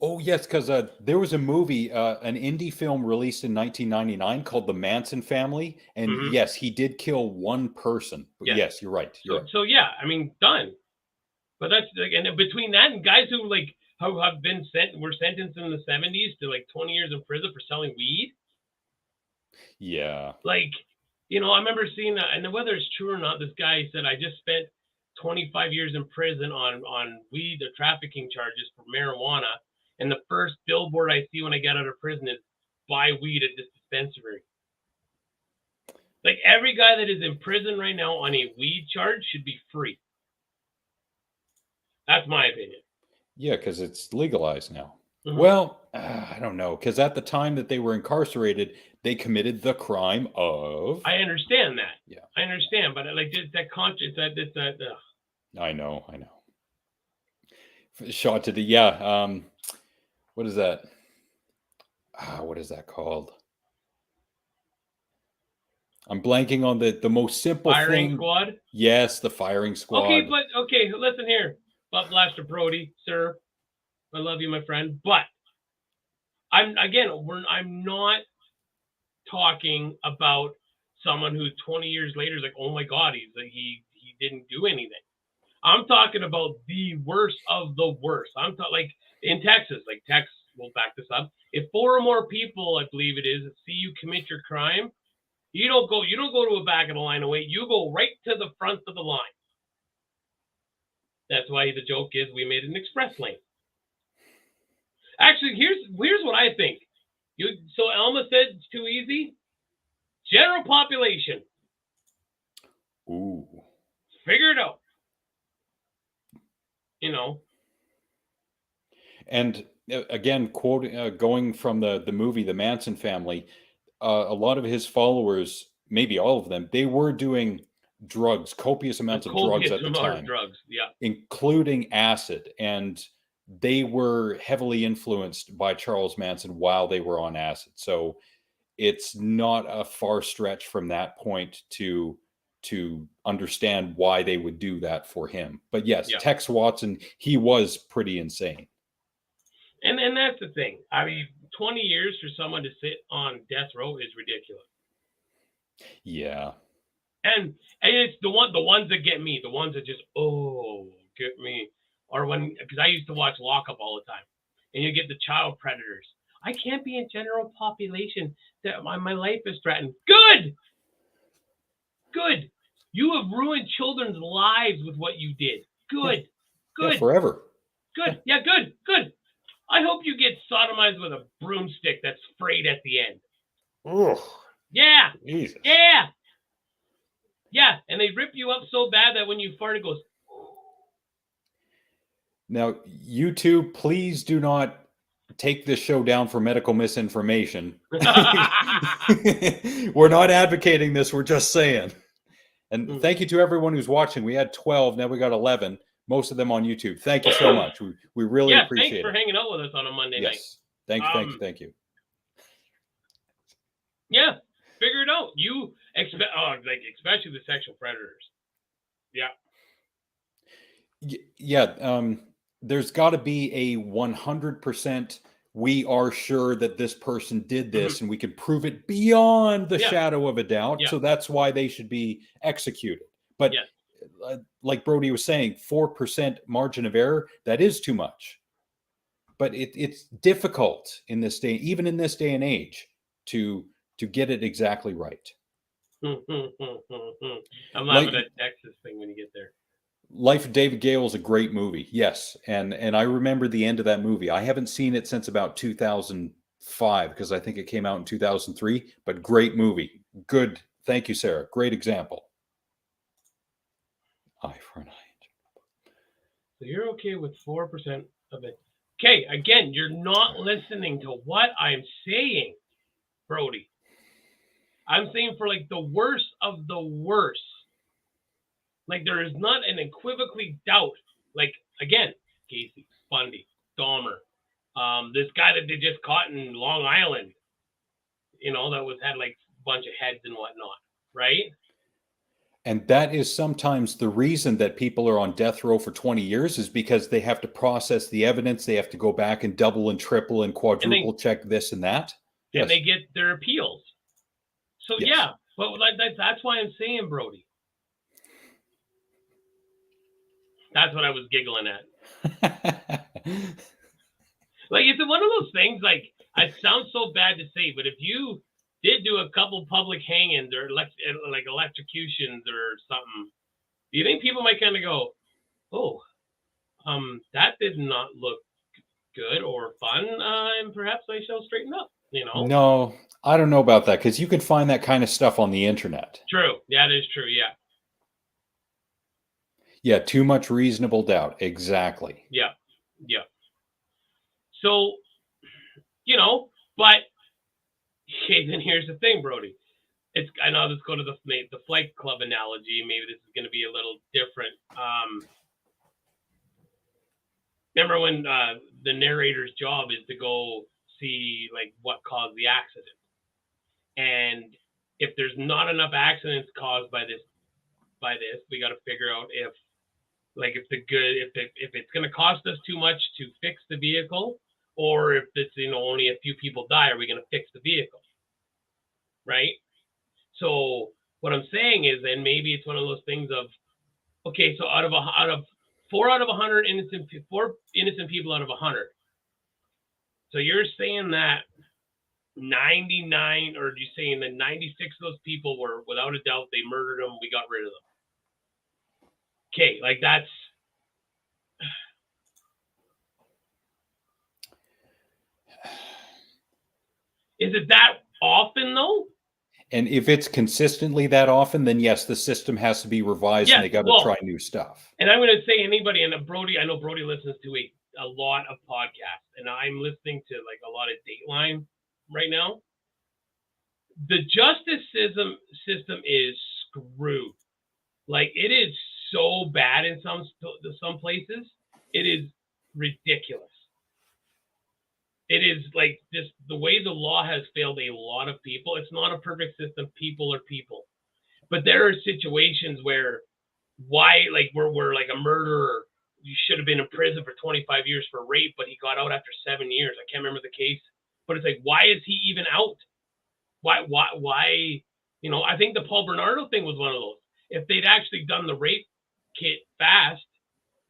Oh, yes, because there was a movie, an indie film released in 1999 called The Manson Family. And yes, he did kill one person. Yes, yes you're right. So yeah, I mean, done. But that's, and between that and guys who like who have been were sentenced in the 70s to like 20 years in prison for selling weed. Yeah. Like, you know, I remember seeing that, and whether it's true or not, this guy said, I just spent 25 years in prison on weed or trafficking charges for marijuana. And the first billboard I see when I get out of prison is buy weed at this dispensary. Like every guy that is in prison right now on a weed charge should be free. That's my opinion. Yeah, because it's legalized now. Well, I don't know, because at the time that they were incarcerated, they committed the crime of. I understand that. Yeah, I understand, but like that conscience, that. I know. Shot to the what is that? What is that called? I'm blanking on the most simple Firing thing. squad. Yes, the firing squad. Okay, but listen here, Butt Blaster Brody, sir. I love you, my friend. But I'm not talking about someone who 20 years later is like, oh my god, he didn't do anything. I'm talking about the worst of the worst. I'm talking like in Texas, like Texas. We'll back this up. If 4 or more people, I believe it is, see you commit your crime, you don't go to a back of the line and wait. You go right to the front of the line. That's why the joke is we made an express lane. Actually, here's what I think. So Elma said it's too easy. General population. Ooh. Figure it out. And again, going from the movie The Manson Family, a lot of his followers, maybe all of them, they were doing drugs, copious amounts of drugs at the time, yeah, including acid, and they were heavily influenced by Charles Manson while they were on acid. So it's not a far stretch from that point to understand why they would do that for him. But yes, Yeah. Tex Watson, he was pretty insane. And that's the thing. I mean, 20 years for someone to sit on death row is ridiculous. Yeah. And it's the ones that get me, the ones that just get me, or because I used to watch Lockup all the time, and you get the child predators. I can't be in general population. That my life is threatened. Good. You have ruined children's lives with what you did. Good. Yeah, forever. Good. Yeah, good. I hope you get sodomized with a broomstick that's frayed at the end. Ugh. Yeah. Jesus. Yeah. Yeah, and they rip you up so bad that when you fart, it goes. Now, YouTube, please do not take this show down for medical misinformation. We're not advocating this. We're just saying. And thank you to everyone who's watching. We had 12. Now we got 11. Most of them on YouTube. Thank you so much. We really appreciate it. Thanks for hanging out with us on a Monday night. Thank you. Yeah, figure it out. You especially the sexual predators. Yeah. Yeah. There's got to be a 100%. We are sure that this person did this, and we can prove it beyond the shadow of a doubt. Yeah. So that's why they should be executed. But like Brody was saying, 4% margin of error, that is too much. But it's difficult in this day, even in this day and age, to get it exactly right. I'm laughing at Texas thing when you get there. Life of David Gale is a great movie. Yes. And I remember the end of that movie. I haven't seen it since about 2005 because I think it came out in 2003, but great movie. Good. Thank you, Sarah. Great example. Eye for an eye. So you're okay with 4% of it. Okay, again, you're not listening to what I'm saying, Brody. I'm saying for like the worst of the worst. Like there is not an equivocally doubt. Like again, Casey, Bundy, Dahmer, this guy that they just caught in Long Island, that had like a bunch of heads and whatnot, right? And that is sometimes the reason that people are on death row for 20 years is because they have to process the evidence. They have to go back and double and triple and quadruple check this and that. And they get their appeals. So yeah, but that's why I'm saying, Brody. That's what I was giggling at. Like, it's one of those things, like, it sounds so bad to say, but if you did do a couple public hang-ins or like electrocutions or something, do you think people might kind of go, that did not look good or fun, and perhaps I shall straighten up, No, I don't know about that, because you can find that kind of stuff on the internet. True. That is true, yeah. Yeah, too much reasonable doubt. Exactly. Yeah. So, but okay, then here's the thing, Brody. I know let's go to the Flight Club analogy. Maybe this is going to be a little different. Remember when the narrator's job is to go see like what caused the accident, and if there's not enough accidents caused by this, we got to figure out if it's going to cost us too much to fix the vehicle, or if it's only a few people die, are we going to fix the vehicle, right? So what I'm saying is, then maybe it's one of those things of, okay, so out of 4 out of 100 4 innocent people out of 100. So you're saying that 99, or you're saying that 96 of those people were, without a doubt, they murdered them, we got rid of them. Okay, like that's. Is it that often though? And if it's consistently that often, then yes, the system has to be revised, and they got to try new stuff. And I'm going to say anybody, and Brody, I know Brody listens to a lot of podcasts, and I'm listening to like a lot of Dateline right now. The justice system is screwed. Like, it is so bad in some places. It is ridiculous. It is like this, the way the law has failed a lot of people. It's not a perfect system. People are people. But there are situations where we're like a murderer. You should have been in prison for 25 years for rape, but he got out after 7 years. I can't remember the case. But it's like, why is he even out? Why? I think the Paul Bernardo thing was one of those. If they'd actually done the rape kit fast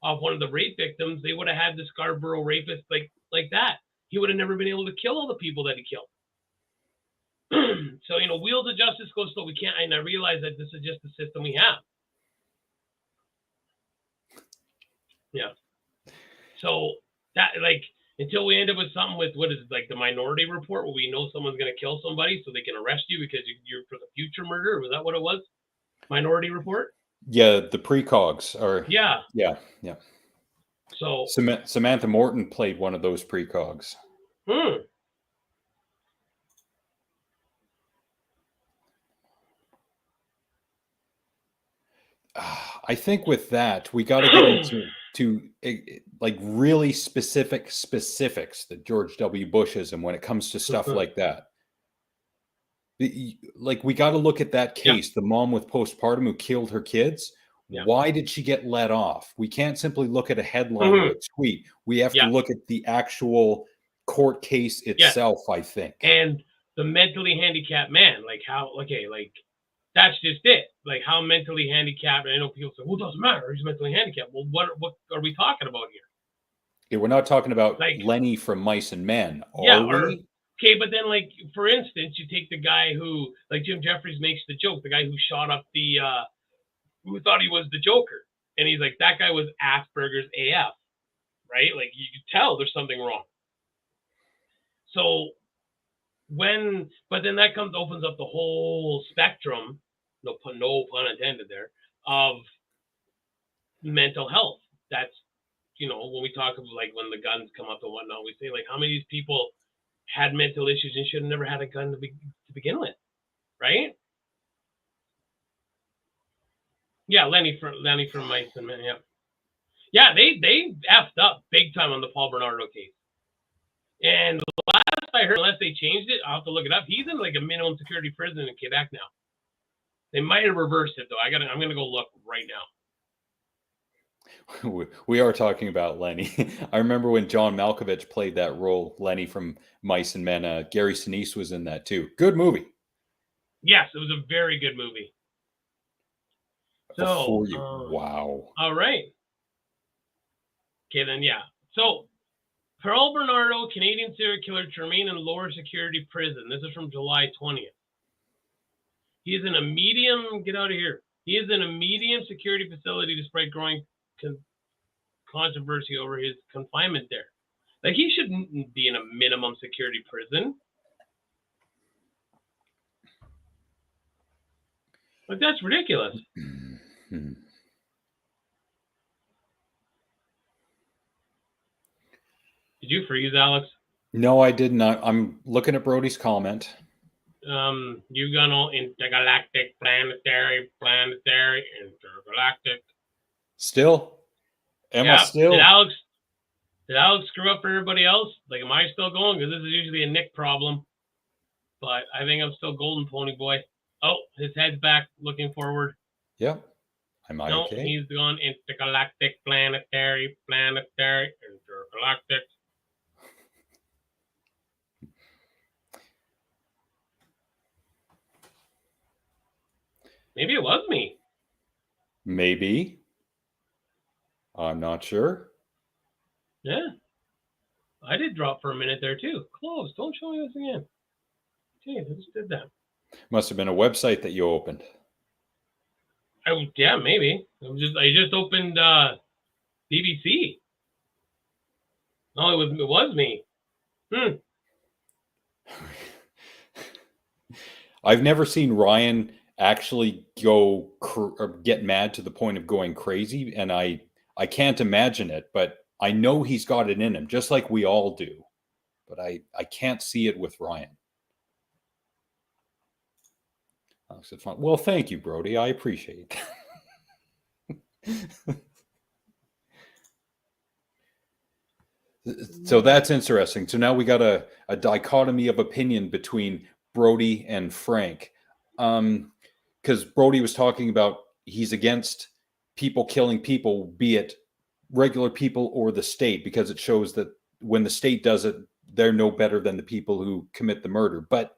off one of the rape victims, they would have had the Scarborough rapist like that. He would have never been able to kill all the people that he killed. So, wheels of justice go slow. We can't, and I realize that this is just the system we have. Yeah. So that, like, until we end up with something with, what is it, like the Minority Report, where we know someone's going to kill somebody so they can arrest you because you're for the future murder. Was that what it was? Minority Report? Yeah, the precogs are. Yeah. Yeah. So Samantha Morton played one of those precogs. I think with that, we got to get into like really specifics that George W. Bush is, and when it comes to stuff like that. Like, we got to look at that case, the mom with postpartum who killed her kids. Yeah. Why did she get let off? We can't simply look at a headline or a tweet. We have to look at the actual court case itself, I think. And the mentally handicapped man, like that's just it. Like, how mentally handicapped, I know people say, well, it doesn't matter, he's mentally handicapped. Well, what are we talking about here? Yeah, we're not talking about Lenny from Mice and Men, are we? Okay, but then, like, for instance, you take the guy who, like, Jim Jeffries makes the joke, the guy who shot up the, who thought he was the Joker. And he's like, that guy was Asperger's AF, right? Like, you could tell there's something wrong. So but then that opens up the whole spectrum, no pun intended there, of mental health. That's, when we talk about, like, when the guns come up and whatnot, we say, like, how many of these people had mental issues and should have never had a gun to begin with, right? Yeah, Lenny from Mice and Men, yeah, they effed up big time on the Paul Bernardo case. And last I heard, unless they changed it, I'll have to look it up. He's in like a minimum security prison in Quebec now. They might have reversed it though. I'm gonna go look right now. We are talking about Lenny. I remember when John Malkovich played that role, Lenny from Mice and Men. Gary Sinise was in that too. Good movie. Yes, it was a very good movie. So, wow. All right. Okay, then, yeah. So, Paul Bernardo, Canadian serial killer, to remain in lower security prison. This is from July 20th. He is in a medium, get out of here. He is in a medium security facility despite growing controversy over his confinement there. Like, he shouldn't be in a minimum security prison. Like, that's ridiculous. Did you freeze, Alex? No, I did not. I'm looking at Brody's comment. You've gone all intergalactic, planetary, intergalactic. Still? Emma still? Did Alex screw up for everybody else? Like, am I still going? Because this is usually a Nick problem. But I think I'm still golden, pony boy. Oh, his head's back, looking forward. Yep. Am I No, okay? he's gone intergalactic, planetary, intergalactic. Maybe it was me. Maybe. I'm not sure. Yeah. I did drop for a minute there too. Close. Don't show me this again. Okay, I just did that. Must have been a website that you opened. Yeah, maybe. I just opened BBC. No, it was me. I've never seen Ryan actually or get mad to the point of going crazy, and I can't imagine it, but I know he's got it in him, just like we all do. But I can't see it with Ryan. Well, thank you, Brody. I appreciate that. So that's interesting. So now we got a dichotomy of opinion between Brody and Frank. Because Brody was talking about he's against people killing people, be it regular people or the state, because it shows that when the state does it, they're no better than the people who commit the murder. But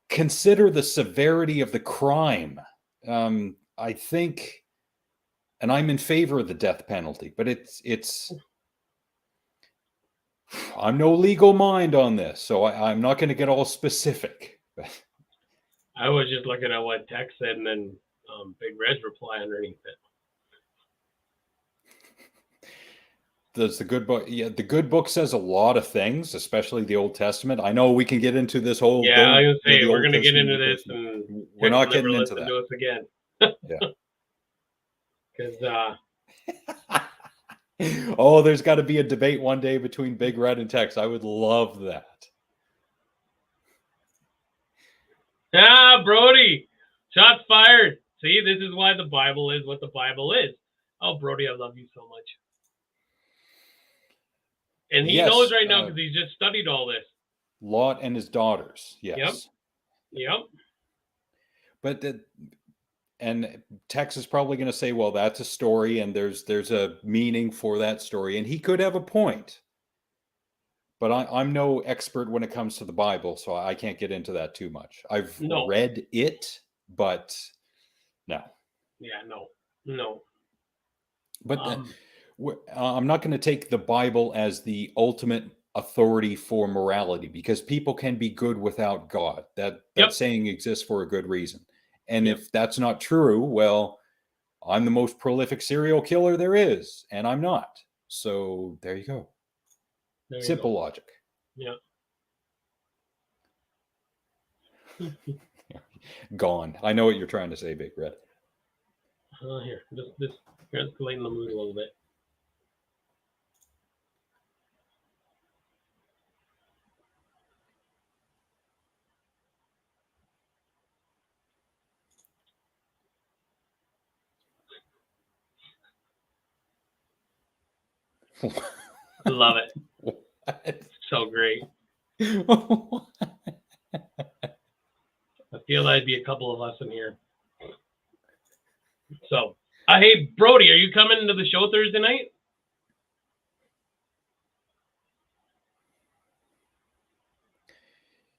consider the severity of the crime. I think, and I'm in favor of the death penalty, but it's I'm no legal mind on this, so I'm not going to get all specific. I was just looking at what Tex said and then Big Red's reply underneath it. Does the good book? Yeah, the good book says a lot of things, especially the Old Testament. I know we can get into this whole. Yeah, I was gonna say we're gonna get into this, and we're not getting into that. To us again. Yeah. Because oh, there's got to be a debate one day between Big Red and Tex. I would love that. Ah, Brody, shots fired. See, this is why the Bible is what the Bible is. Oh, Brody, I love you so much. And he knows right now because he's just studied all this. Lot and his daughters, yes. Yep. But and Tex is probably going to say, well, that's a story and there's a meaning for that story. And he could have a point. But I'm no expert when it comes to the Bible, so I can't get into that too much. I've read it, but no. Yeah, no. But I'm not going to take the Bible as the ultimate authority for morality, because people can be good without God. That saying exists for a good reason. And if that's not true, well, I'm the most prolific serial killer there is, and I'm not. So there you go. Simple logic. Yeah. Gone. I know what you're trying to say, Big Red. Here, just escalating the mood a little bit. Love it. What? So great. I feel there'd be a couple of us in here. So, hey, Brody, are you coming to the show Thursday night?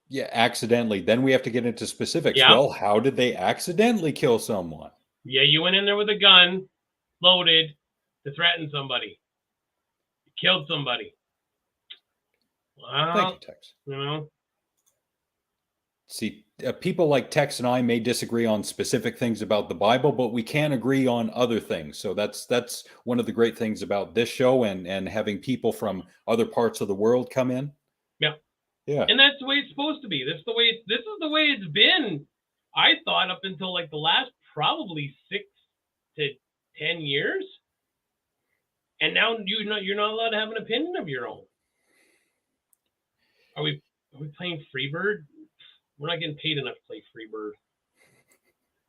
Yeah, accidentally. Then we have to get into specifics. Yeah. Well, how did they accidentally kill someone? Yeah, you went in there with a gun, loaded, to threaten somebody. You killed somebody. Well, thank you, Tex. You know. See, people like Tex and I may disagree on specific things about the Bible, but we can agree on other things. So that's one of the great things about this show and having people from other parts of the world come in. Yeah. And that's the way it's supposed to be. This is the way it's been. I thought up until like the last probably 6 to 10 years. And now you're not allowed to have an opinion of your own. Are we playing Freebird? We're not getting paid enough to play Freebird.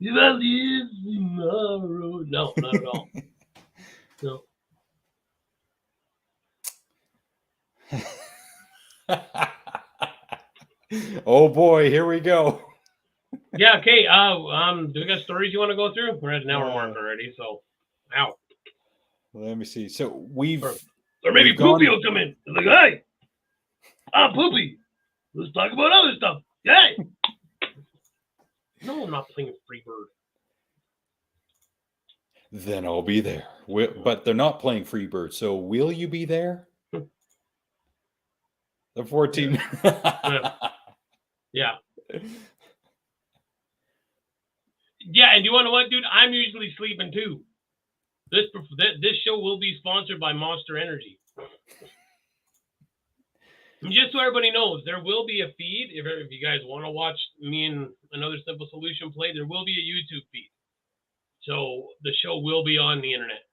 No, not at all. No. Oh boy, here we go. Yeah. Okay. Do we got stories you want to go through? We're at an hour mark already, so. Ow. Let me see. So we've Or maybe we've gone- Poopy will come in. Like, hey, I'm Poopy. Let's talk about other stuff. Hey. No, I'm not playing Freebird. Then I'll be there. But they're not playing Freebird, so will you be there? The 14. Yeah. Yeah, and you want to know what, dude? I'm usually sleeping too. This show will be sponsored by Monster Energy. And just so everybody knows, there will be a feed. If you guys want to watch me and Another Simple Solution play, there will be a YouTube feed. So the show will be on the internet.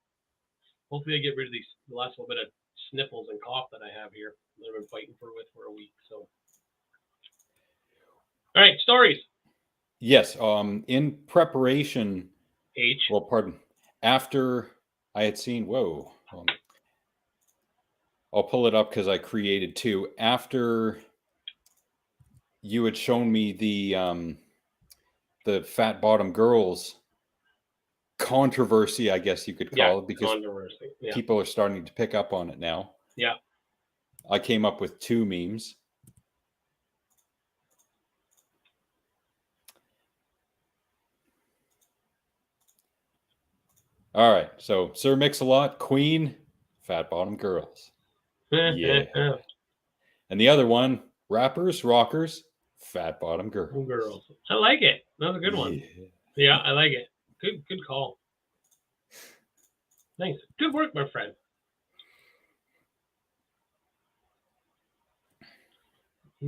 Hopefully I get rid of the last little bit of sniffles and cough that I have here that I've been fighting for a week. So, all right, stories. Yes. In preparation. H. Well, pardon. After I had seen, I'll pull it up because I created two. After you had shown me the fat bottom girls controversy, I guess you could call it, because people are starting to pick up on it now. Yeah. I came up with two memes. All right. So Sir Mix-a-Lot, Queen, fat bottom girls. Yeah. And the other one, rappers, rockers, fat bottom girls. I like it. That's a good one. Yeah, I like it. Good call. Nice. Good work, my friend. I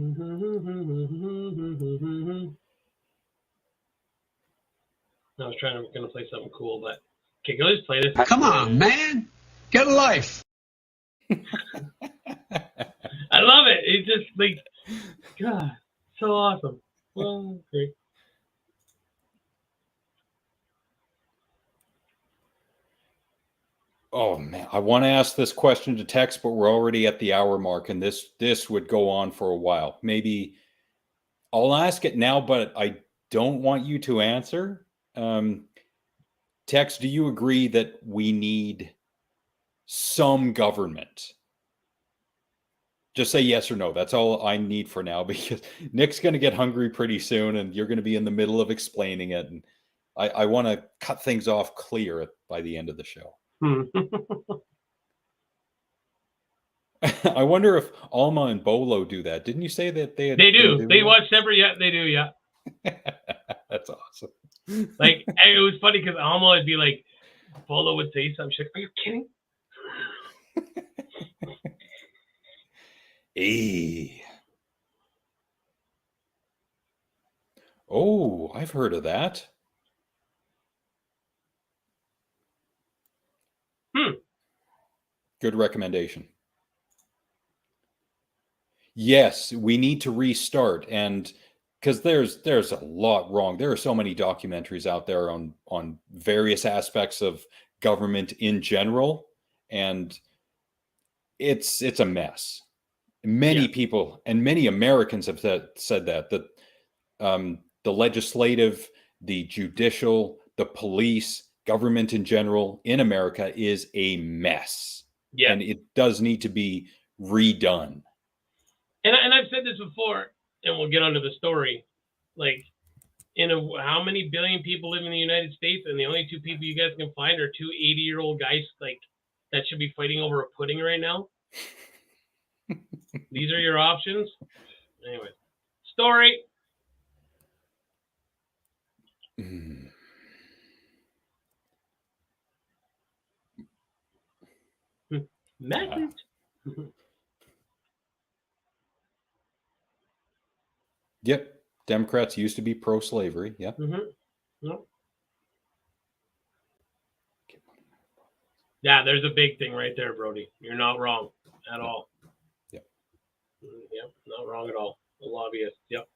was gonna play something cool, but okay, go just play this. Come on, man. Get a life. I love it. It's just like, God, so awesome. Well, great. Oh man, I want to ask this question to Tex, but we're already at the hour mark, and this would go on for a while. Maybe I'll ask it now, but I don't want you to answer. Tex, do you agree that we need some government? Just say yes or no. That's all I need for now, because Nick's going to get hungry pretty soon, and you're going to be in the middle of explaining it. And I want to cut things off clear by the end of the show. I wonder if Alma and Bolo do that. Didn't you say that they do? They watch separate. Yeah, they do. Yeah. That's awesome. Like, it was funny because Alma would be like, Bolo would say something. She's like, "Are you kidding?" Hey. Oh, I've heard of that. Good recommendation. Yes, we need to restart, and because there's a lot wrong. There are so many documentaries out there on various aspects of government in general, and it's a mess. Many people and many Americans have said that the legislative, the judicial, the police, government in general in America is a mess. Yeah. And it does need to be redone. And I've said this before, and we'll get onto the story. Like, how many billion people live in the United States, and the only two people you guys can find are two 80-year-old guys like that should be fighting over a pudding right now? These are your options? Anyway. Story. Message. Yep. Democrats used to be pro-slavery. Yep. Yep. Yeah, there's a big thing right there, Brody. You're not wrong at all. Yep. Yep, not wrong at all. The lobbyist. Yep.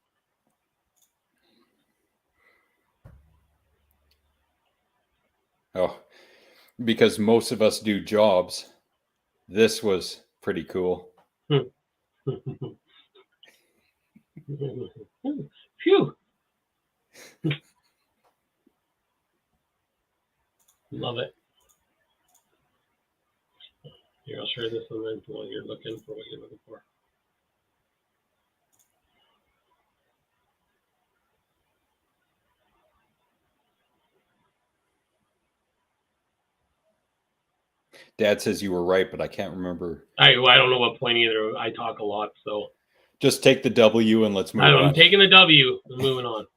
Oh, because most of us do jobs. This was pretty cool. Phew. Love it. Here, I'll share this and then while you're looking for what you're looking for. Dad says you were right, but I can't remember. I don't know what point either. I talk a lot, so Just take the W and let's move on. I'm taking the W and moving on.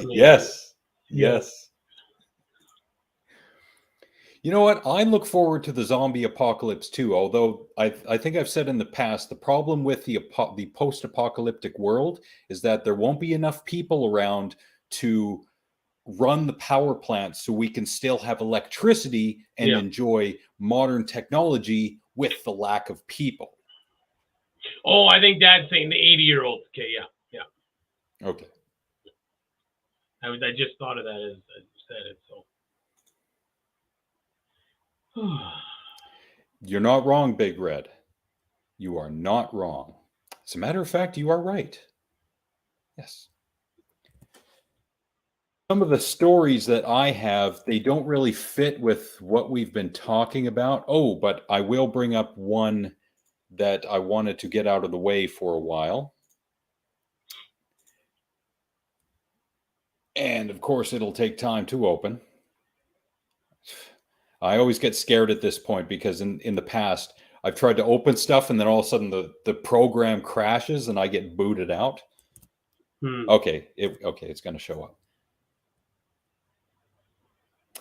Yes. Yes. You know what? I look forward to the zombie apocalypse too, although I think I've said in the past, the problem with the post-apocalyptic world is that there won't be enough people around to run the power plants so we can still have electricity and enjoy modern technology with the lack of people. Oh, I think Dad's saying the 80-year-olds. Okay, yeah. Okay. I just thought of that as you said it, so. You're not wrong, Big Red. You are not wrong. As a matter of fact, you are right. Yes. Some of the stories that I have, they don't really fit with what we've been talking about. Oh, but I will bring up one that I wanted to get out of the way for a while. And of course, it'll take time to open. I always get scared at this point because in the past, I've tried to open stuff and then all of a sudden the program crashes and I get booted out. Okay, it's going to show up.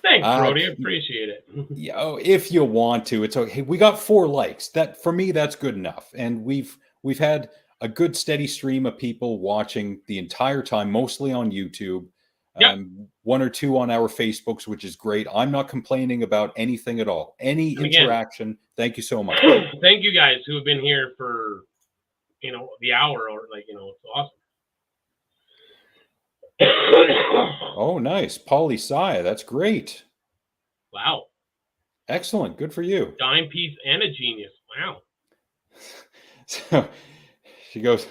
Thanks, Brody. I appreciate it. Yeah, if you want to, it's okay. We got 4 likes. That for me, that's good enough. And we've had a good steady stream of people watching the entire time, mostly on YouTube. Yep. 1 or 2 on our Facebooks, which is great. I'm not complaining about anything at all. Any interaction. Thank you so much. Thank you guys who have been here for, the hour or it's awesome. Oh, nice. Poli Sci. That's great. Wow. Excellent. Good for you. Dime piece and a genius. Wow. So she goes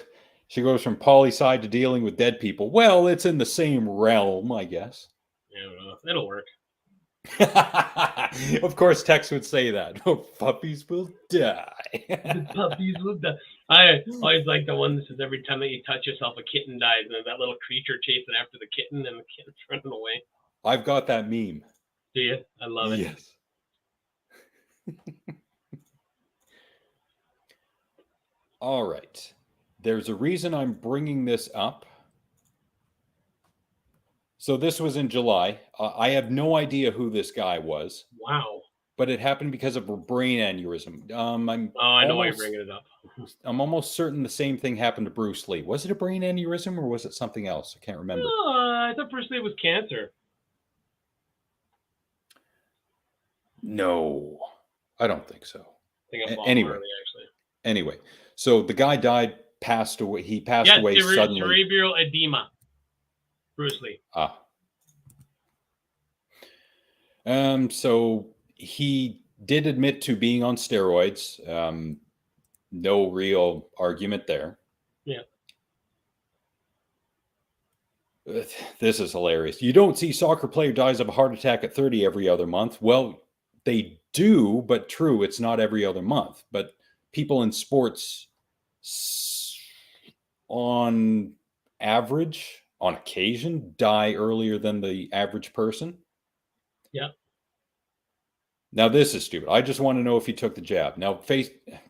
from poli sci to dealing with dead people. Well, it's in the same realm, I guess. Yeah, it'll work. Of course, Tex would say that. Oh, puppies will die. The puppies will die. I always like the one that says every time that you touch yourself, a kitten dies, and there's that little creature chasing after the kitten, and the kitten's running away. I've got that meme. Do you? I love it. Yes. All right. There's a reason I'm bringing this up. So this was in July. I have no idea who this guy was. Wow. But it happened because of a brain aneurysm. I know why you're bringing it up. I'm almost certain the same thing happened to Bruce Lee. Was it a brain aneurysm or was it something else? I can't remember. I thought Bruce Lee was cancer. No, I don't think so. I think I'm anyway, early, actually. Anyway, so the guy passed away. He passed away suddenly. Cerebral edema. Bruce Lee. So he did admit to being on steroids. No real argument there. Yeah. This is hilarious. You don't see soccer player dies of a heart attack at 30 every other month. Well, they do, but true, it's not every other month. But people in sports, on average, on occasion, die earlier than the average person. Yeah. Now this is stupid. I just want to know if he took the jab. Now,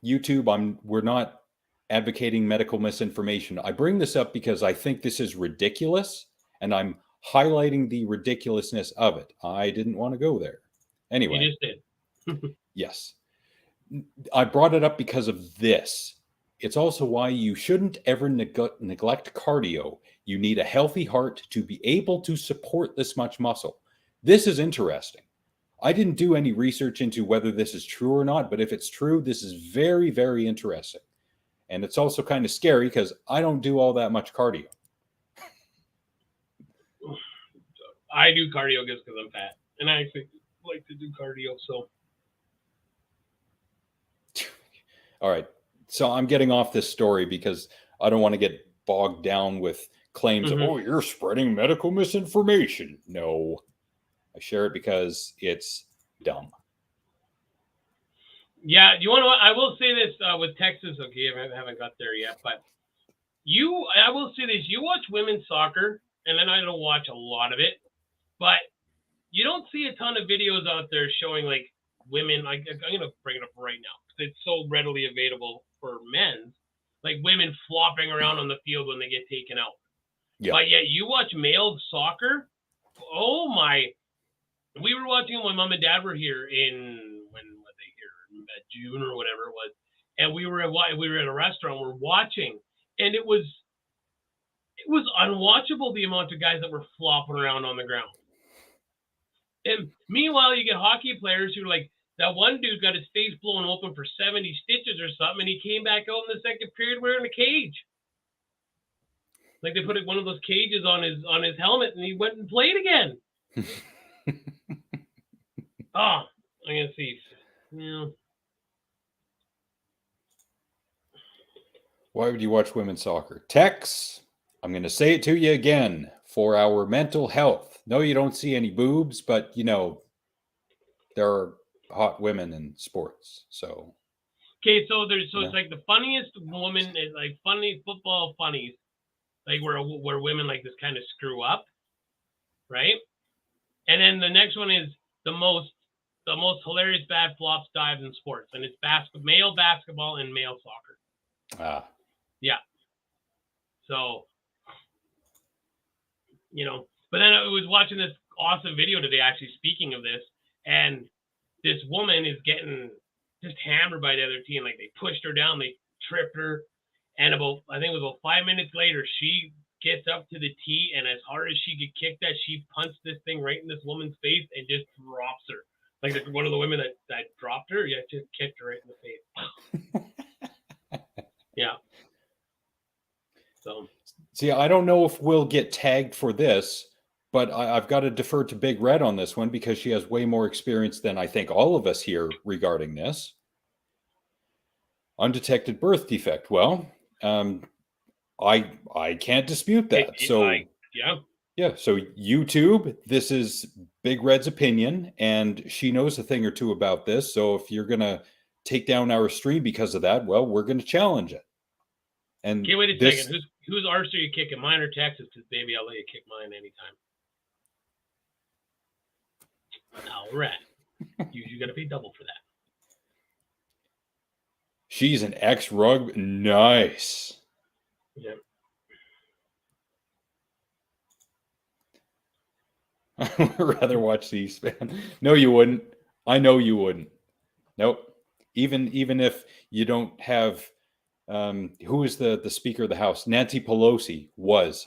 YouTube, we're not advocating medical misinformation. I bring this up because I think this is ridiculous, and I'm highlighting the ridiculousness of it. I didn't want to go there. Anyway. You just did. Yes. I brought it up because of this. It's also why you shouldn't ever neglect cardio. You need a healthy heart to be able to support this much muscle. This is interesting. I didn't do any research into whether this is true or not, but if it's true, this is very, very interesting. And it's also kind of scary because I don't do all that much cardio. I do cardio just because I'm fat. And I actually like to do cardio, so. All right. So I'm getting off this story because I don't want to get bogged down with claims of, Mhm. oh, you're spreading medical misinformation. No, I share it because it's dumb. Yeah, you want to? I will say this with Texas. Okay, I haven't got there yet, but I will say this: you watch women's soccer, and then I don't watch a lot of it, but you don't see a ton of videos out there showing like women. Like I'm gonna bring it up right now because it's so readily available for men. Like women flopping around on the field when they get taken out. Yeah. But yet you watch male soccer. Oh my! We were watching when Mom and Dad were here when were they here? June or whatever it was, and we were at a restaurant. We're watching, and it was unwatchable the amount of guys that were flopping around on the ground. And meanwhile, you get hockey players who like that one dude got his face blown open for 70 stitches or something, and he came back out in the second period wearing a cage. Like they put one of those cages on his helmet, and he went and played again. I'm gonna see. Yeah. Why would you watch women's soccer? Tex, I'm going to say it to you again. For our mental health. No, you don't see any boobs, but there are hot women in sports. So okay, so it's like the funniest woman, like funny football funnies, like where women like this kind of screw up, right? And then the next one is the most hilarious bad flops dives in sports, and it's male basketball and male soccer. Yeah. So, but then I was watching this awesome video today, actually speaking of this, and this woman is getting just hammered by the other team. Like they pushed her down, they tripped her, and I think it was about 5 minutes later, she gets up to the tee, and as hard as she could kick that, she punched this thing right in this woman's face and just drops her. Like one of the women that dropped her, just kicked her right in the face. Yeah. So. See, I don't know if we'll get tagged for this, but I've got to defer to Big Red on this one because she has way more experience than I think all of us here regarding this. Undetected birth defect. Well, I can't dispute that. Yeah. So YouTube, this is Big Red's opinion, and she knows a thing or two about this. So if you're gonna take down our stream because of that, well, we're gonna challenge it. And okay, wait a second. Whose arse are you kicking, mine or Texas? Because baby, I'll let you kick mine anytime. All right. You got to pay double for that. She's an ex-rugby. Nice. Yeah. I would rather watch C-SPAN. No, you wouldn't. I know you wouldn't. Nope. Even if you don't have, who is the Speaker of the House? Nancy Pelosi was,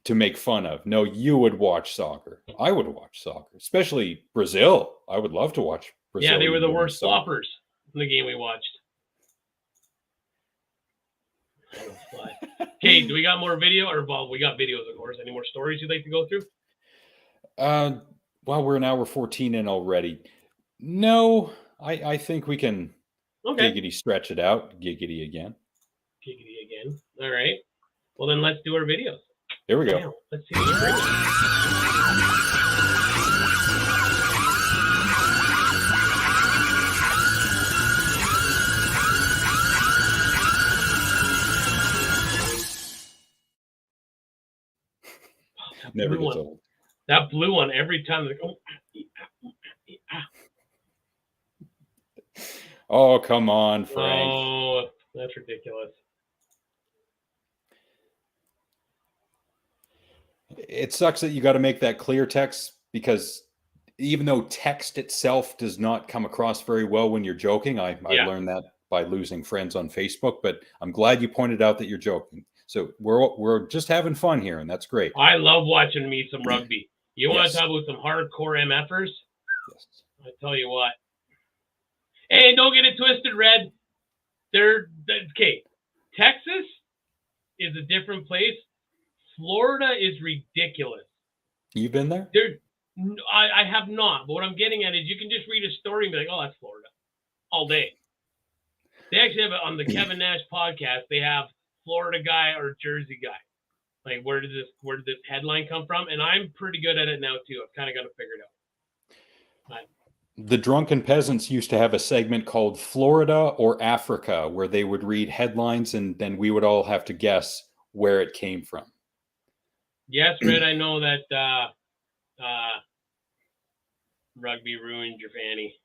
to make fun of. No, you would watch soccer. I would watch soccer, especially Brazil. I would love to watch Brazil. Yeah, they were the worst floppers in the game we watched. Okay, do we got more video? Well, we got videos, of course. Any more stories you'd like to go through? Well, we're an hour 14 in already. No, I think we can giggity stretch it out. Giggity again. Giggity again. All right. Well, then let's do our videos. Here we go. Now, let's see what we bring. Never gets old. That blue one every time. Like, oh, come on, Frank. Oh, that's ridiculous. It sucks that you got to make that clear text because even though text itself does not come across very well when you're joking, I learned that by losing friends on Facebook, but I'm glad you pointed out that you're joking. So we're just having fun here, and that's great. I love watching me some rugby. You want to talk about some hardcore MFers? Yes. I tell you what. Hey, don't get it twisted, Red. Okay. Texas is a different place. Florida is ridiculous. You've been there? I have not. But what I'm getting at is you can just read a story and be like, oh, that's Florida all day. They actually have it on the Kevin Nash podcast. They have Florida guy or Jersey guy. Like, where did this headline come from? And I'm pretty good at it now too. I've kind of got it figured out. The Drunken Peasants used to have a segment called Florida or Africa, where they would read headlines and then we would all have to guess where it came from. Yes, Red, I know that rugby ruined your fanny.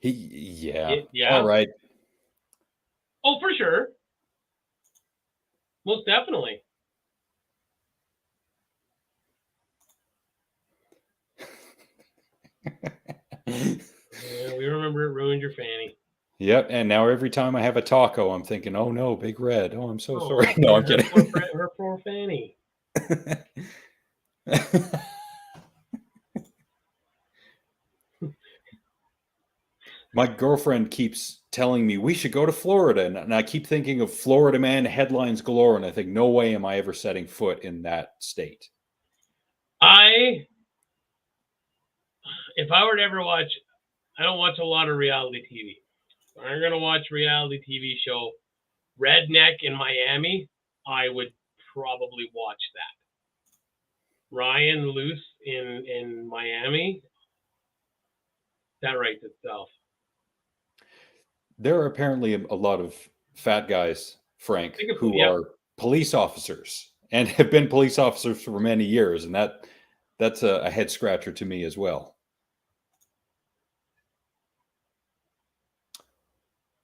Yeah. Yeah. All right. Oh, for sure. Most definitely. Yeah, we remember it ruined your fanny. Yep. And now every time I have a taco, I'm thinking, oh no, Big Red. Oh, I'm so Oh, sorry. No, I'm kidding. Her poor fanny. My girlfriend keeps telling me we should go to Florida. And I keep thinking of Florida man headlines galore. And I think, no way am I ever setting foot in that state. If I were to ever watch, I don't watch a lot of reality TV. If I'm going to watch reality TV show Redneck in Miami, I would probably watch that. Ryan Luce in Miami, that writes itself. There are apparently a lot of fat guys, Frank, who are police officers and have been police officers for many years. And that's a head scratcher to me as well.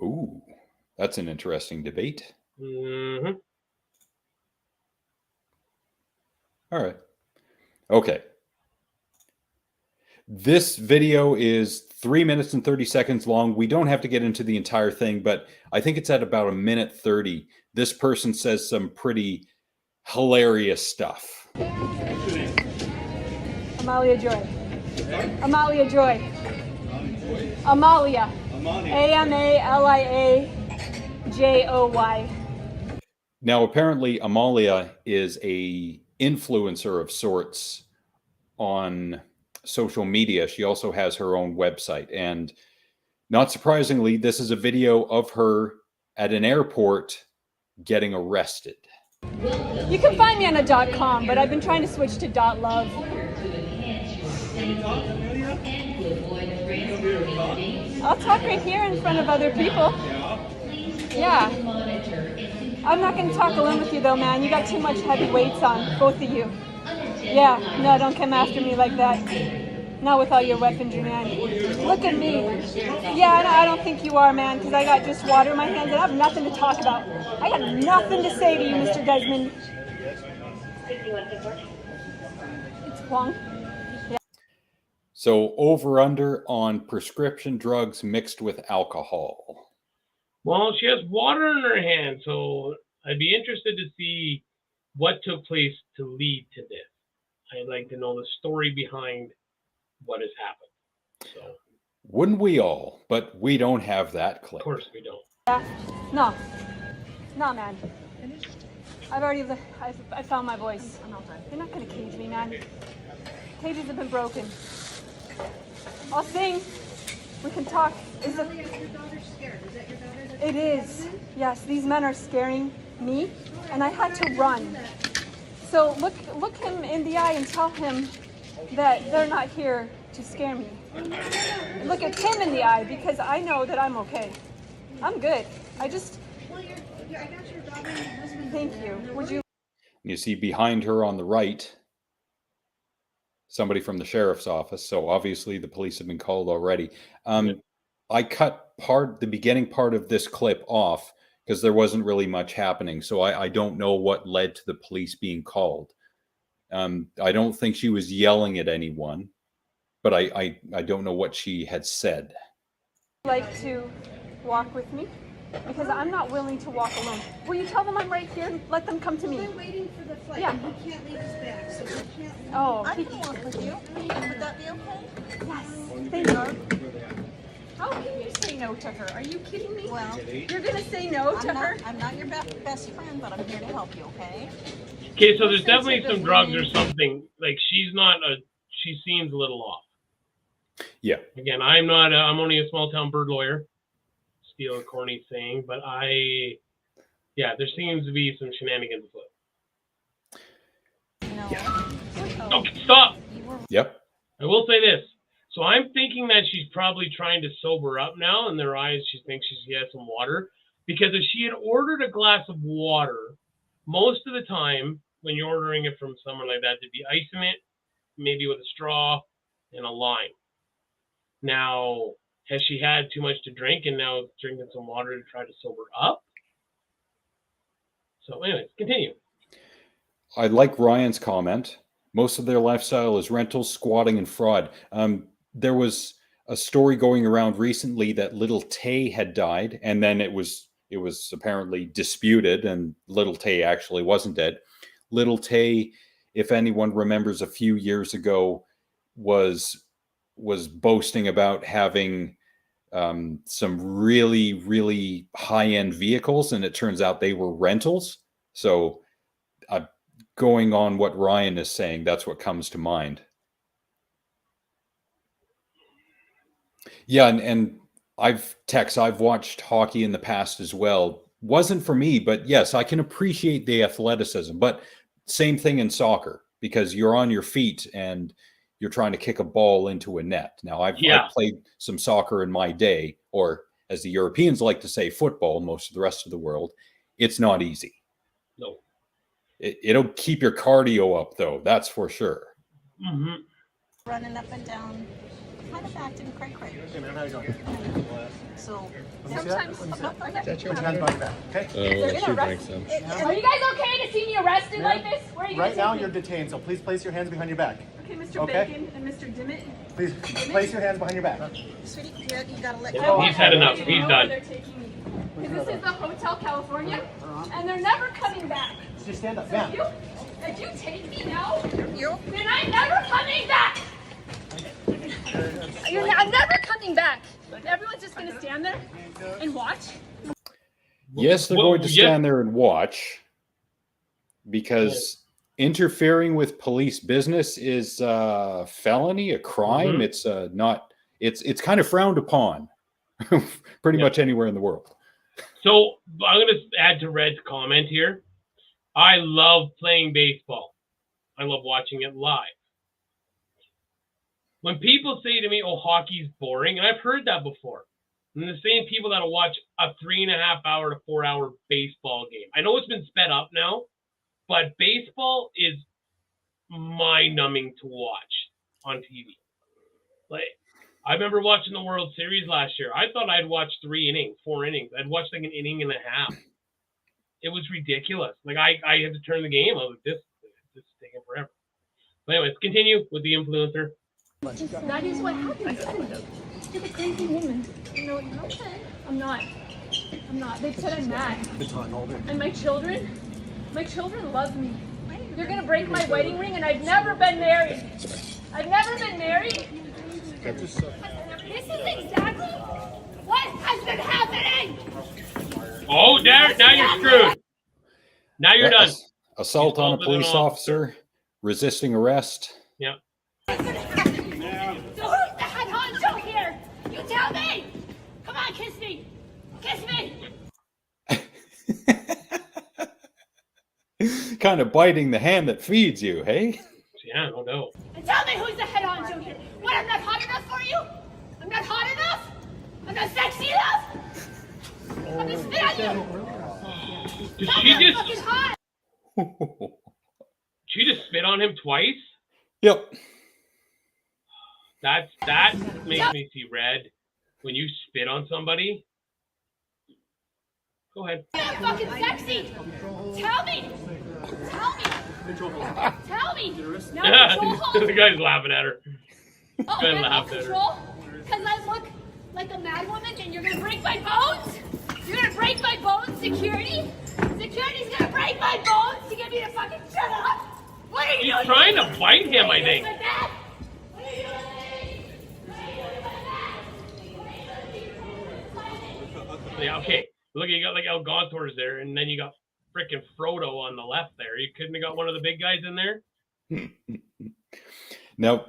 Ooh, that's an interesting debate. Mm-hmm. All right. Okay. This video is 3 minutes and 30 seconds long. We don't have to get into the entire thing, but I think it's at about 1:30. This person says some pretty hilarious stuff. Amalia Joy. Amalia Joy. Amalia. AMALIAJOY. Now, apparently, Amalia is a influencer of sorts on social media. She also has her own website. And not surprisingly, this is a video of her at an airport getting arrested. You can find me on a .com, but I've been trying to switch to .love. I'll talk right here in front of other people. Yeah. I'm not going to talk alone with you though, man. You got too much heavy weights on, both of you. Yeah, no, don't come after me like that. Not with all your weaponry, man. Look at me. Yeah, I don't think you are, man, because I got just water in my hands and I have nothing to talk about. I got nothing to say to you, Mr. Desmond. It's Wong. Yeah. So over under on prescription drugs mixed with alcohol. Well, she has water in her hand, so I'd be interested to see what took place to lead to this. I'd like to know the story behind what has happened. So, wouldn't we all? But we don't have that clip. Of course we don't. No, man. I found my voice. You're not gonna cage me, man. Cages have been broken. I'll sing. We can talk. Is your daughter scared? Is that your daughter? It is. Yes, these men are scaring me, and I had to run. So look him in the eye and tell him that they're not here to scare me. Look at him in the eye, because I know that I'm okay. I'm good. Well, I got your daughter and your husband. Thank you. Would you? You see behind her on the right, somebody from the sheriff's office. So obviously the police have been called already. I cut the beginning part of this clip off because there wasn't really much happening. So I don't know what led to the police being called. I don't think she was yelling at anyone, but I don't know what she had said. Like to walk with me? Because I'm not willing to walk alone. Will you tell them I'm right here? Let them come to me. We're waiting for the flight. Yeah. We can't leave his bag, so we can't. Oh, I can walk with you. Would that be okay? yes. Thank you. How can you say no to her? Are you kidding me? Well, You're gonna say no to her? I'm not your best friend, but I'm here to help you, okay? Okay, so there's definitely some drugs or something. Like she seems a little off. Yeah. Again, I'm only a small town bird lawyer. Steal a corny saying, but there seems to be some shenanigans afoot. Okay, stop. Yep. I will say this. So I'm thinking that she's probably trying to sober up now. In their eyes, she thinks she has some water. Because if she had ordered a glass of water, most of the time when you're ordering it from somewhere like that, there'd be ice in it, maybe with a straw and a lime. Now, has she had too much to drink and now drinking some water to try to sober up? So anyways, continue. I like Ryan's comment. Most of their lifestyle is rentals, squatting, and fraud. There was a story going around recently that little Tay had died, and then it was apparently disputed, and little Tay actually wasn't dead. Little Tay, if anyone remembers, a few years ago was boasting about having some really, really high-end vehicles, and it turns out they were rentals. So going on what Ryan is saying, that's what comes to mind. Yeah, and I've watched hockey in the past as well. Wasn't for me, but yes, I can appreciate the athleticism. But same thing in soccer, because you're on your feet and you're trying to kick a ball into a net. Now, I've played some soccer in my day, or as the Europeans like to say, football, most of the rest of the world. It's not easy. No. It'll keep your cardio up, though. That's for sure. Mm-hmm. Running up and down, kind of acting cray-cray. Hey man, how you going? So Sometimes. that's your hands behind your back, okay? they're gonna arrest. Are you guys okay to see me arrested like this? Where are you Right now, me? you're detained, so please place your hands behind your back. Okay, Mr. Okay. Bacon and Mr. Dimmitt. Please place your hands behind your back. Sweetie, you gotta let He's go. had enough. He's done. They're taking me. Because this is the Hotel California, and they're never coming back. Just stand up, So ma'am. if you take me now, You? then I'm never coming back. I'm never coming back. Everyone's just gonna stand there and watch. Yes, they're going to stand there and watch, because interfering with police business is a felony, a crime. Mm-hmm. It's not. It's kind of frowned upon, pretty much anywhere in the world. So I'm going to add to Red's comment here. I love playing baseball. I love watching it live. When people say to me, "Oh, hockey's boring," and I've heard that before, and the same people that'll watch a 3.5 hour to 4 hour baseball game. I know it's been sped up now, but baseball is mind-numbing to watch on TV. Like, I remember watching the World Series last year. I thought I'd watch 4 innings. I'd watch like an inning and a half. It was ridiculous. Like, I had to turn the game. I was like, this is taking forever. But anyways, continue with the influencer. That is what happens. You're a crazy woman. No, you're okay. I'm not. They said I'm mad. And my children love me. You're gonna break my wedding ring, and I've never been married. This is exactly what has been happening. Oh, now you're screwed. Now you're done. Assault on a police officer, resisting arrest. Yeah. So who's the head honcho here? You tell me. Come on, kiss me. Kiss me. Kind of biting the hand that feeds you, hey? Yeah, no doubt. And tell me who's the head honcho here. What, I'm not hot enough for you? I'm not hot enough? I'm not sexy enough? I'm gonna spit on you. Did Fucking hot. she just spit on him twice? Yep. That makes me see red. When you spit on somebody. Go ahead. I'm fucking sexy. Tell me. Now control. The guy's laughing at her. Oh, Guy's now laughing at her. control? Because I look like a mad woman and you're gonna break my bones? You're gonna break my bones, security? Security's gonna break my bones to get me to fucking shut up? What are you doing? He's trying to bite him, I think. What are you doing? Yeah, okay. Look, you got like El Gator's there, and then you got frickin' Frodo on the left there. You couldn't have got one of the big guys in there? Now,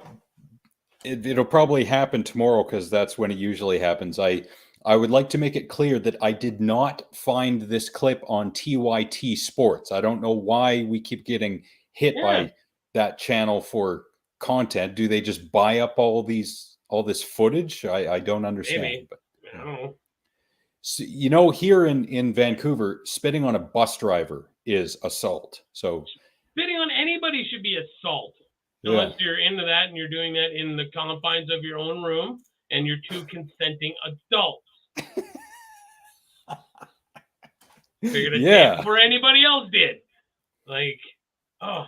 It'll probably happen tomorrow because that's when it usually happens. I would like to make it clear that I did not find this clip on TYT Sports. I don't know why we keep getting hit by that channel for content. Do they just buy up all this footage? I don't understand. Maybe. But, I don't know. So, you know, here in Vancouver, spitting on a bus driver is assault. So Spitting on anybody should be assault. yeah. Unless you're into that and you're doing that in the confines of your own room and you're two consenting adults. Figured I'd say it before anybody else did. Like, oh.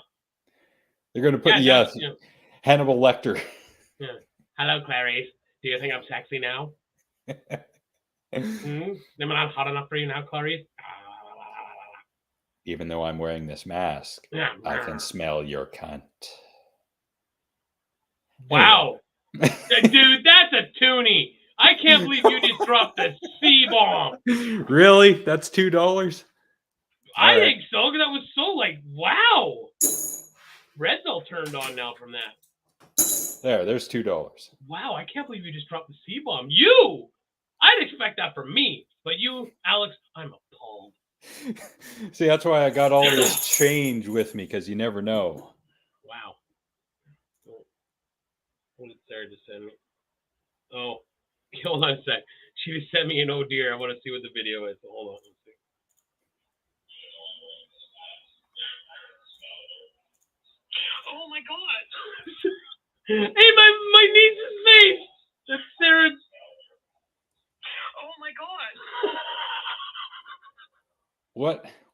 They're going to put, Hannibal Lecter. Yeah. Hello, Clarice. Do you think I'm sexy now? Am I not hot enough for you now, Clarice? Even though I'm wearing this mask, I can smell your cunt. Wow. Dude, that's a toonie. I can't believe you just dropped a C-bomb. Really? That's $2? I think so, because that was so like, wow. Red's all turned on now from that. There's $2. Wow, I can't believe you just dropped the C-bomb. You! I'd expect that from me. But you, Alex, I'm appalled. See, that's why I got all this change with me, because you never know. Wow. What did Sarah just send me? Oh, hold on a sec. She just sent me an oh dear. I want to see what the video is. Hold on. Let's see. Oh my god. Hey, my niece's face. That's Sarah's. Oh my god.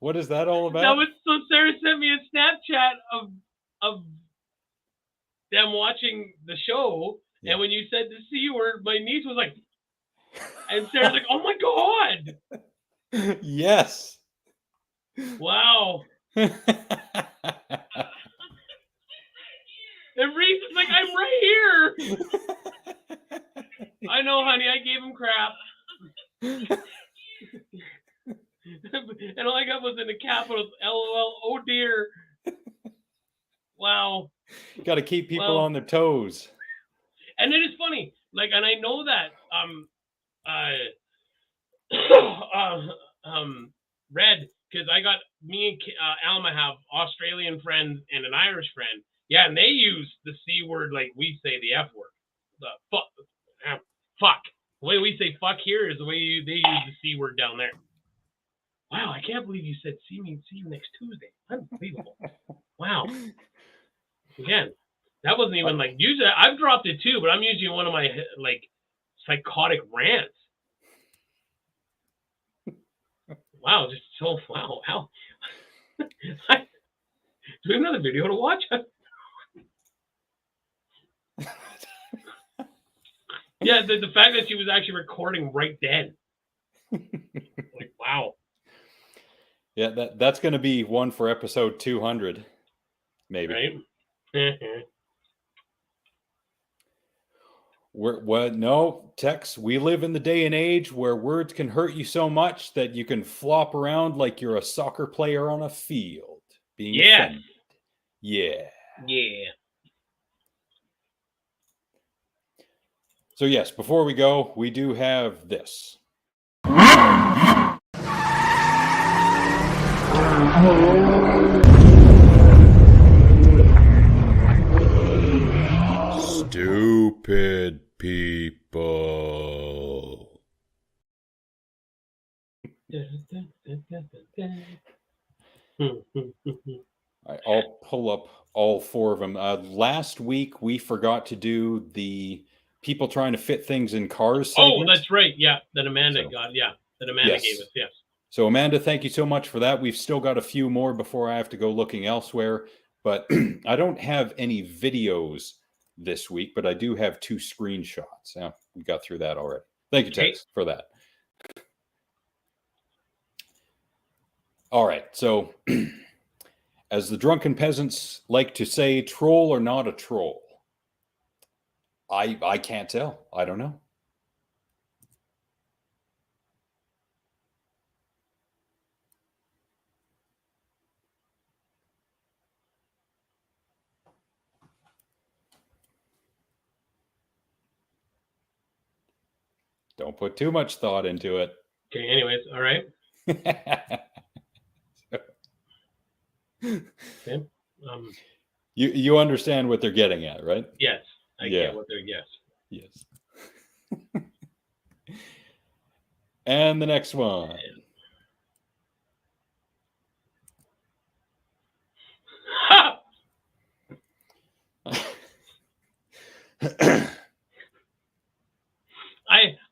What is that all about? That was so. Sarah sent me a Snapchat of them watching the show, and when you said the C word, my niece was like, and Sarah's like, "Oh my god!" Yes. Wow. And Reese is like, "I'm right here." I know, honey. I gave him crap. And all I got was in the capitals, LOL, oh dear. Wow. Got to keep people on their toes. And it is funny, like, and I know that Red, because I got me and Alma have Australian friends and an Irish friend. Yeah, and they use the C word like we say the F word. The fuck. The way we say fuck here is the way they use the C word down there. Wow, I can't believe you said see you next Tuesday. Unbelievable. Wow. Again, that wasn't even like, usually I've dropped it too, but I'm usually one of my like psychotic rants. Wow, just so wow. Do we have another video to watch? Yeah, the fact that she was actually recording right then. Like, wow. Yeah, that's going to be one for episode 200, maybe. Right? No, Tex, we live in the day and age where words can hurt you so much that you can flop around like you're a soccer player on a field. Being offended. Yeah. So yes, before we go, we do have this. Stupid people. I'll pull up all four of them. Last week, we forgot to do the people trying to fit things in cars segment. Oh, that's right. Yeah, that Amanda got. Yeah, that Amanda gave us. Yes. So Amanda, thank you so much for that. We've still got a few more before I have to go looking elsewhere. But I don't have any videos this week, but I do have 2 screenshots. Yeah, we got through that already. Thank you, Tex, for that. All right. So as the drunken peasants like to say, troll or not a troll? I can't tell. I don't know. Don't put too much thought into it. Okay, anyways, all right. Okay. You understand what they're getting at, right? Yes, I get what they're Yes. And the next one.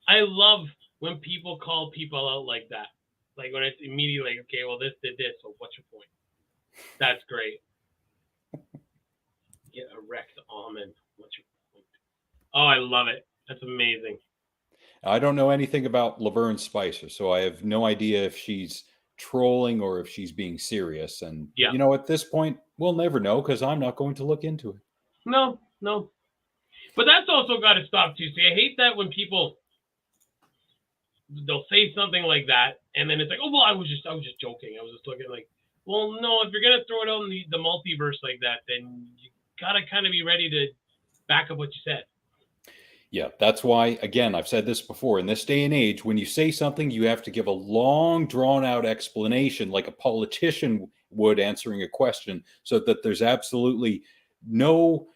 I love when people call people out like that. Like when it's immediately like, okay, well, this did this, so what's your point? That's great. Get a wrecked almond. What's your point? Oh, I love it. That's amazing. I don't know anything about Laverne Spicer, so I have no idea if she's trolling or if she's being serious. And, you know, at this point, we'll never know because I'm not going to look into it. No. But that's also got to stop too. See, I hate that when people, they'll say something like that, and then it's like, oh, well, I was just joking. I was just looking like, well, no, if you're going to throw it out in the multiverse like that, then you got to kind of be ready to back up what you said. Yeah, that's why, again, I've said this before, in this day and age, when you say something, you have to give a long, drawn-out explanation like a politician would answering a question so that there's absolutely no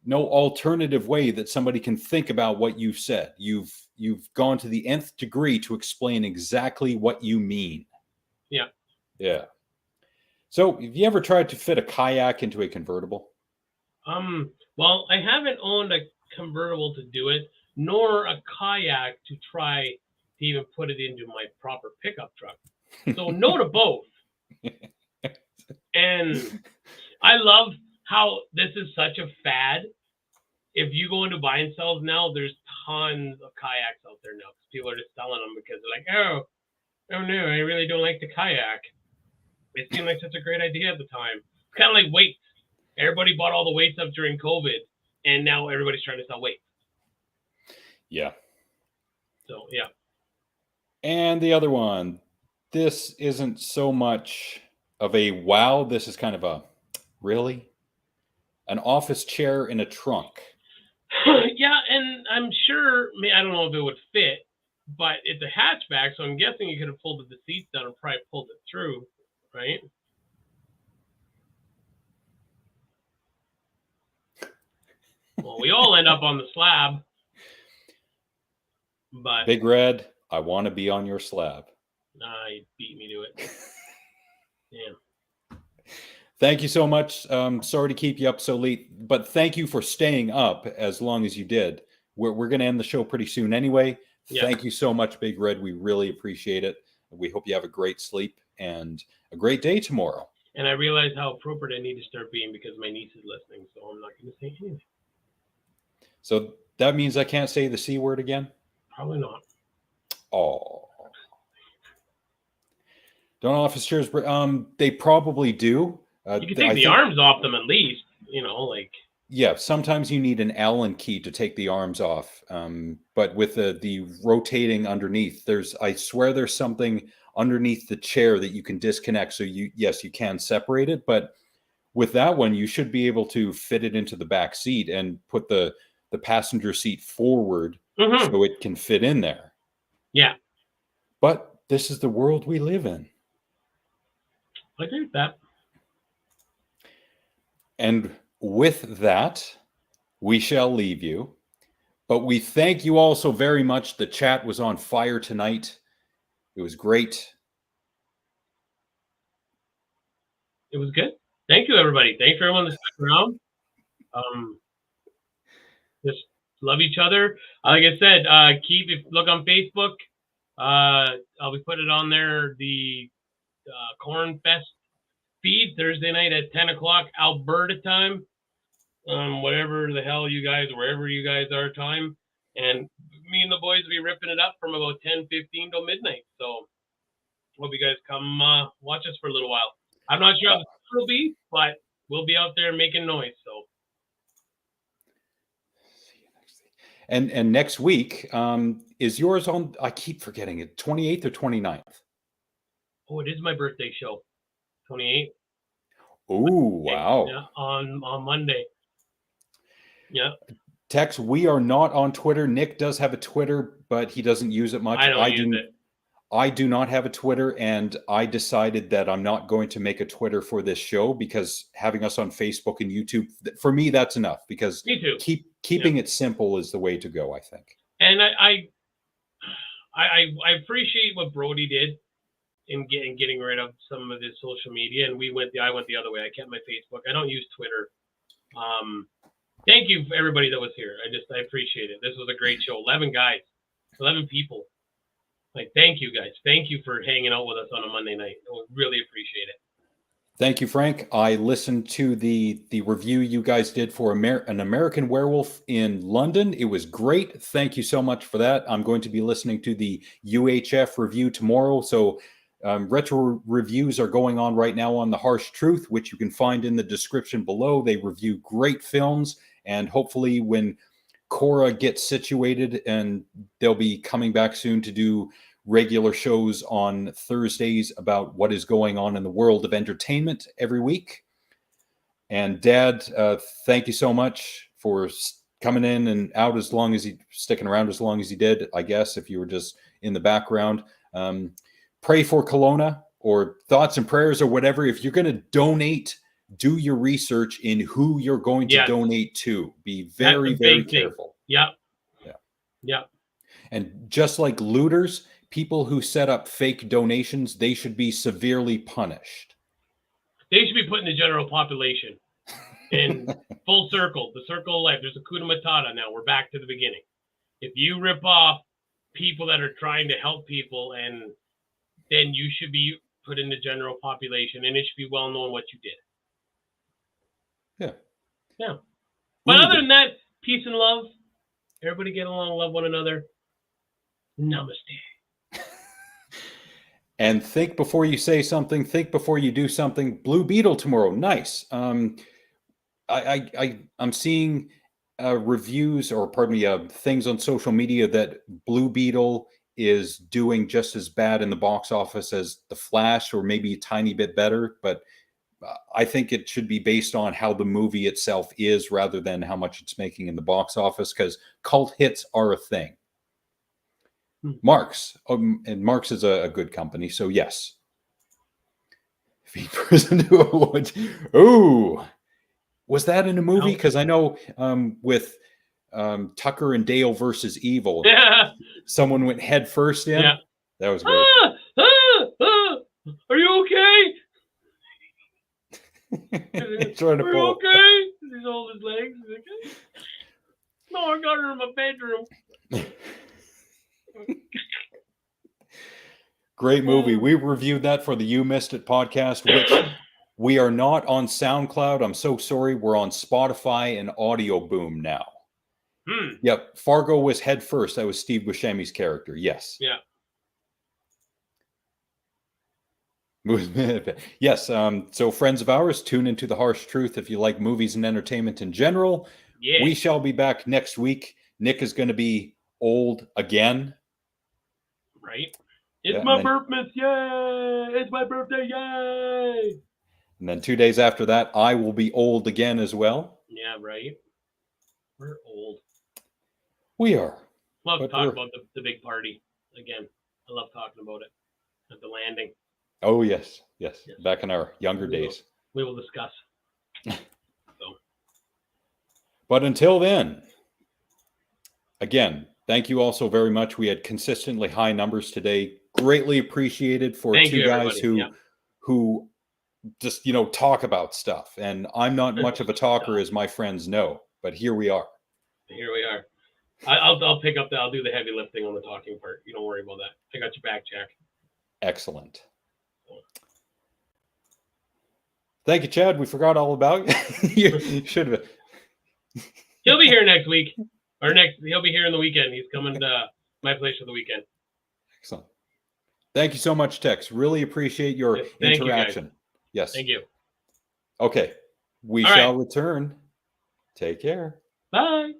alternative way that somebody can think about what you've said. You've gone to the nth degree to explain exactly what you mean. Yeah. So, have you ever tried to fit a kayak into a convertible? Well, I haven't owned a convertible to do it, nor a kayak to try to even put it into my proper pickup truck. So no to both. And I love how this is such a fad. If you go into buy and sells now, there's tons of kayaks out there now because people are just selling them because they're like, oh no, I really don't like the kayak. It seemed like such a great idea at the time. It's kind of like weights. Everybody bought all the weights up during COVID, and now everybody's trying to sell weights. Yeah. So, yeah. And the other one, this isn't so much of a wow, this is kind of a really? An office chair in a trunk. Yeah, and I'm sure, I don't know if it would fit, but it's a hatchback, so I'm guessing you could have folded the seats down and probably pulled it through, right? Well, we all end up on the slab. But Big Red, I want to be on your slab. You beat me to it. Yeah. Thank you so much. Sorry to keep you up so late, but thank you for staying up as long as you did. We're going to end the show pretty soon anyway. Yeah. Thank you so much, Big Red. We really appreciate it. We hope you have a great sleep and a great day tomorrow. And I realize how appropriate I need to start being because my niece is listening, so I'm not going to say anything. So that means I can't say the C word again? Probably not. Oh. Don't office chairs, they probably do. You can take the arms off them at least, like. Yeah, sometimes you need an Allen key to take the arms off. But with the rotating underneath, I swear there's something underneath the chair that you can disconnect. So you can separate it. But with that one, you should be able to fit it into the back seat and put the passenger seat forward so it can fit in there. Yeah. But this is the world we live in. I agree with that. And with that, we shall leave you. But we thank you all so very much. The chat was on fire tonight. It was great. It was good. Thank you, everybody. Thanks for everyone that stuck around. Just love each other. Like I said, look on Facebook. I'll be putting it on there. The Corn Fest feed Thursday night at 10 o'clock Alberta time. Whatever the hell you guys, wherever you guys are time. And me and the boys will be ripping it up from about 10:15 till midnight. So hope you guys come watch us for a little while. I'm not sure how the will be, but we'll be out there making noise. So. And next week, is yours on, I keep forgetting it, 28th or 29th? Oh, it is my birthday show. 28th. Oh, wow. Yeah, on Monday. Yeah. Tex, we are not on Twitter. Nick does have a Twitter, but he doesn't use it much. I don't use it. I do not have a Twitter, and I decided that I'm not going to make a Twitter for this show because having us on Facebook and YouTube, for me, that's enough. Because Me too. Keeping it simple is the way to go, I think. And I appreciate what Brody did in getting rid of some of his social media, and I went the other way. I kept my Facebook. I don't use Twitter. Thank you for everybody that was here. I appreciate it. This was a great show. 11 guys, 11 people. Like, thank you guys. Thank you for hanging out with us on a Monday night. I really appreciate it. Thank you, Frank. I listened to the review you guys did for an American Werewolf in London. It was great. Thank you so much for that. I'm going to be listening to the UHF review tomorrow. So retro reviews are going on right now on The Harsh Truth, which you can find in the description below. They review great films, and hopefully when Cora gets situated, and they'll be coming back soon to do regular shows on Thursdays about what is going on in the world of entertainment every week. And Dad, thank you so much for coming in and out sticking around as long as he did, I guess, if you were just in the background. Pray for Kelowna, or thoughts and prayers or whatever. If you're going to donate, do your research in who you're going to donate to. Be very, very careful. Yeah. And just like looters, people who set up fake donations, they should be severely punished. They should be put in the general population. In full circle, the circle of life. There's a Kuna Matata now. We're back to the beginning. If you rip off people that are trying to help people, and then you should be put in the general population, and it should be well known what you did. Yeah. But other than that, peace and love. Everybody get along, love one another. Namaste. And think before you say something. Think before you do something. Blue Beetle tomorrow. Nice. I'm seeing reviews, or pardon me, things on social media that Blue Beetle is doing just as bad in the box office as The Flash, or maybe a tiny bit better. But I think it should be based on how the movie itself is rather than how much it's making in the box office, because cult hits are a thing. Marx, and Marx is a good company, so yes. Feed person to avoid. Oh, was that in a movie? Because I know with Tucker and Dale versus Evil, someone went head first in. Yeah. That was great. Are you okay? Trying to pull. Okay? He's holding his legs. He's like, no, I got her in my bedroom. Great movie. We reviewed that for the You Missed It podcast, which we are not on SoundCloud. I'm so sorry. We're on Spotify and Audio Boom now. Yep. Fargo was head first. That was Steve Buscemi's character. Yes. Yeah. Yes. So friends of ours, tune into The Harsh Truth if you like movies and entertainment in general. Yeah. We shall be back next week. Nick is going to be old again. Right. It's my birthday. Yay. It's my birthday. Yay. And then 2 days after that, I will be old again as well. Yeah, right. We're old. We are. Love to talk about the big party again. I love talking about it at the landing. Oh, yes. Back in our younger days. We will discuss. But until then, again, thank you all so very much. We had consistently high numbers today. Greatly appreciated for two guys who just, talk about stuff. And I'm not much of a talker, as my friends know, but here we are. Here we are. I'll pick up I'll do the heavy lifting on the talking part. You don't worry about that. I got your back, Jack. Excellent. Thank you, Chad. We forgot all about you. You should have. He'll be here next week. He'll be here in the weekend. He's coming to my place for the weekend. Excellent. Thank you so much, Tex. Really appreciate your interaction. Yes. Thank you. Okay. We shall return. Take care. Bye.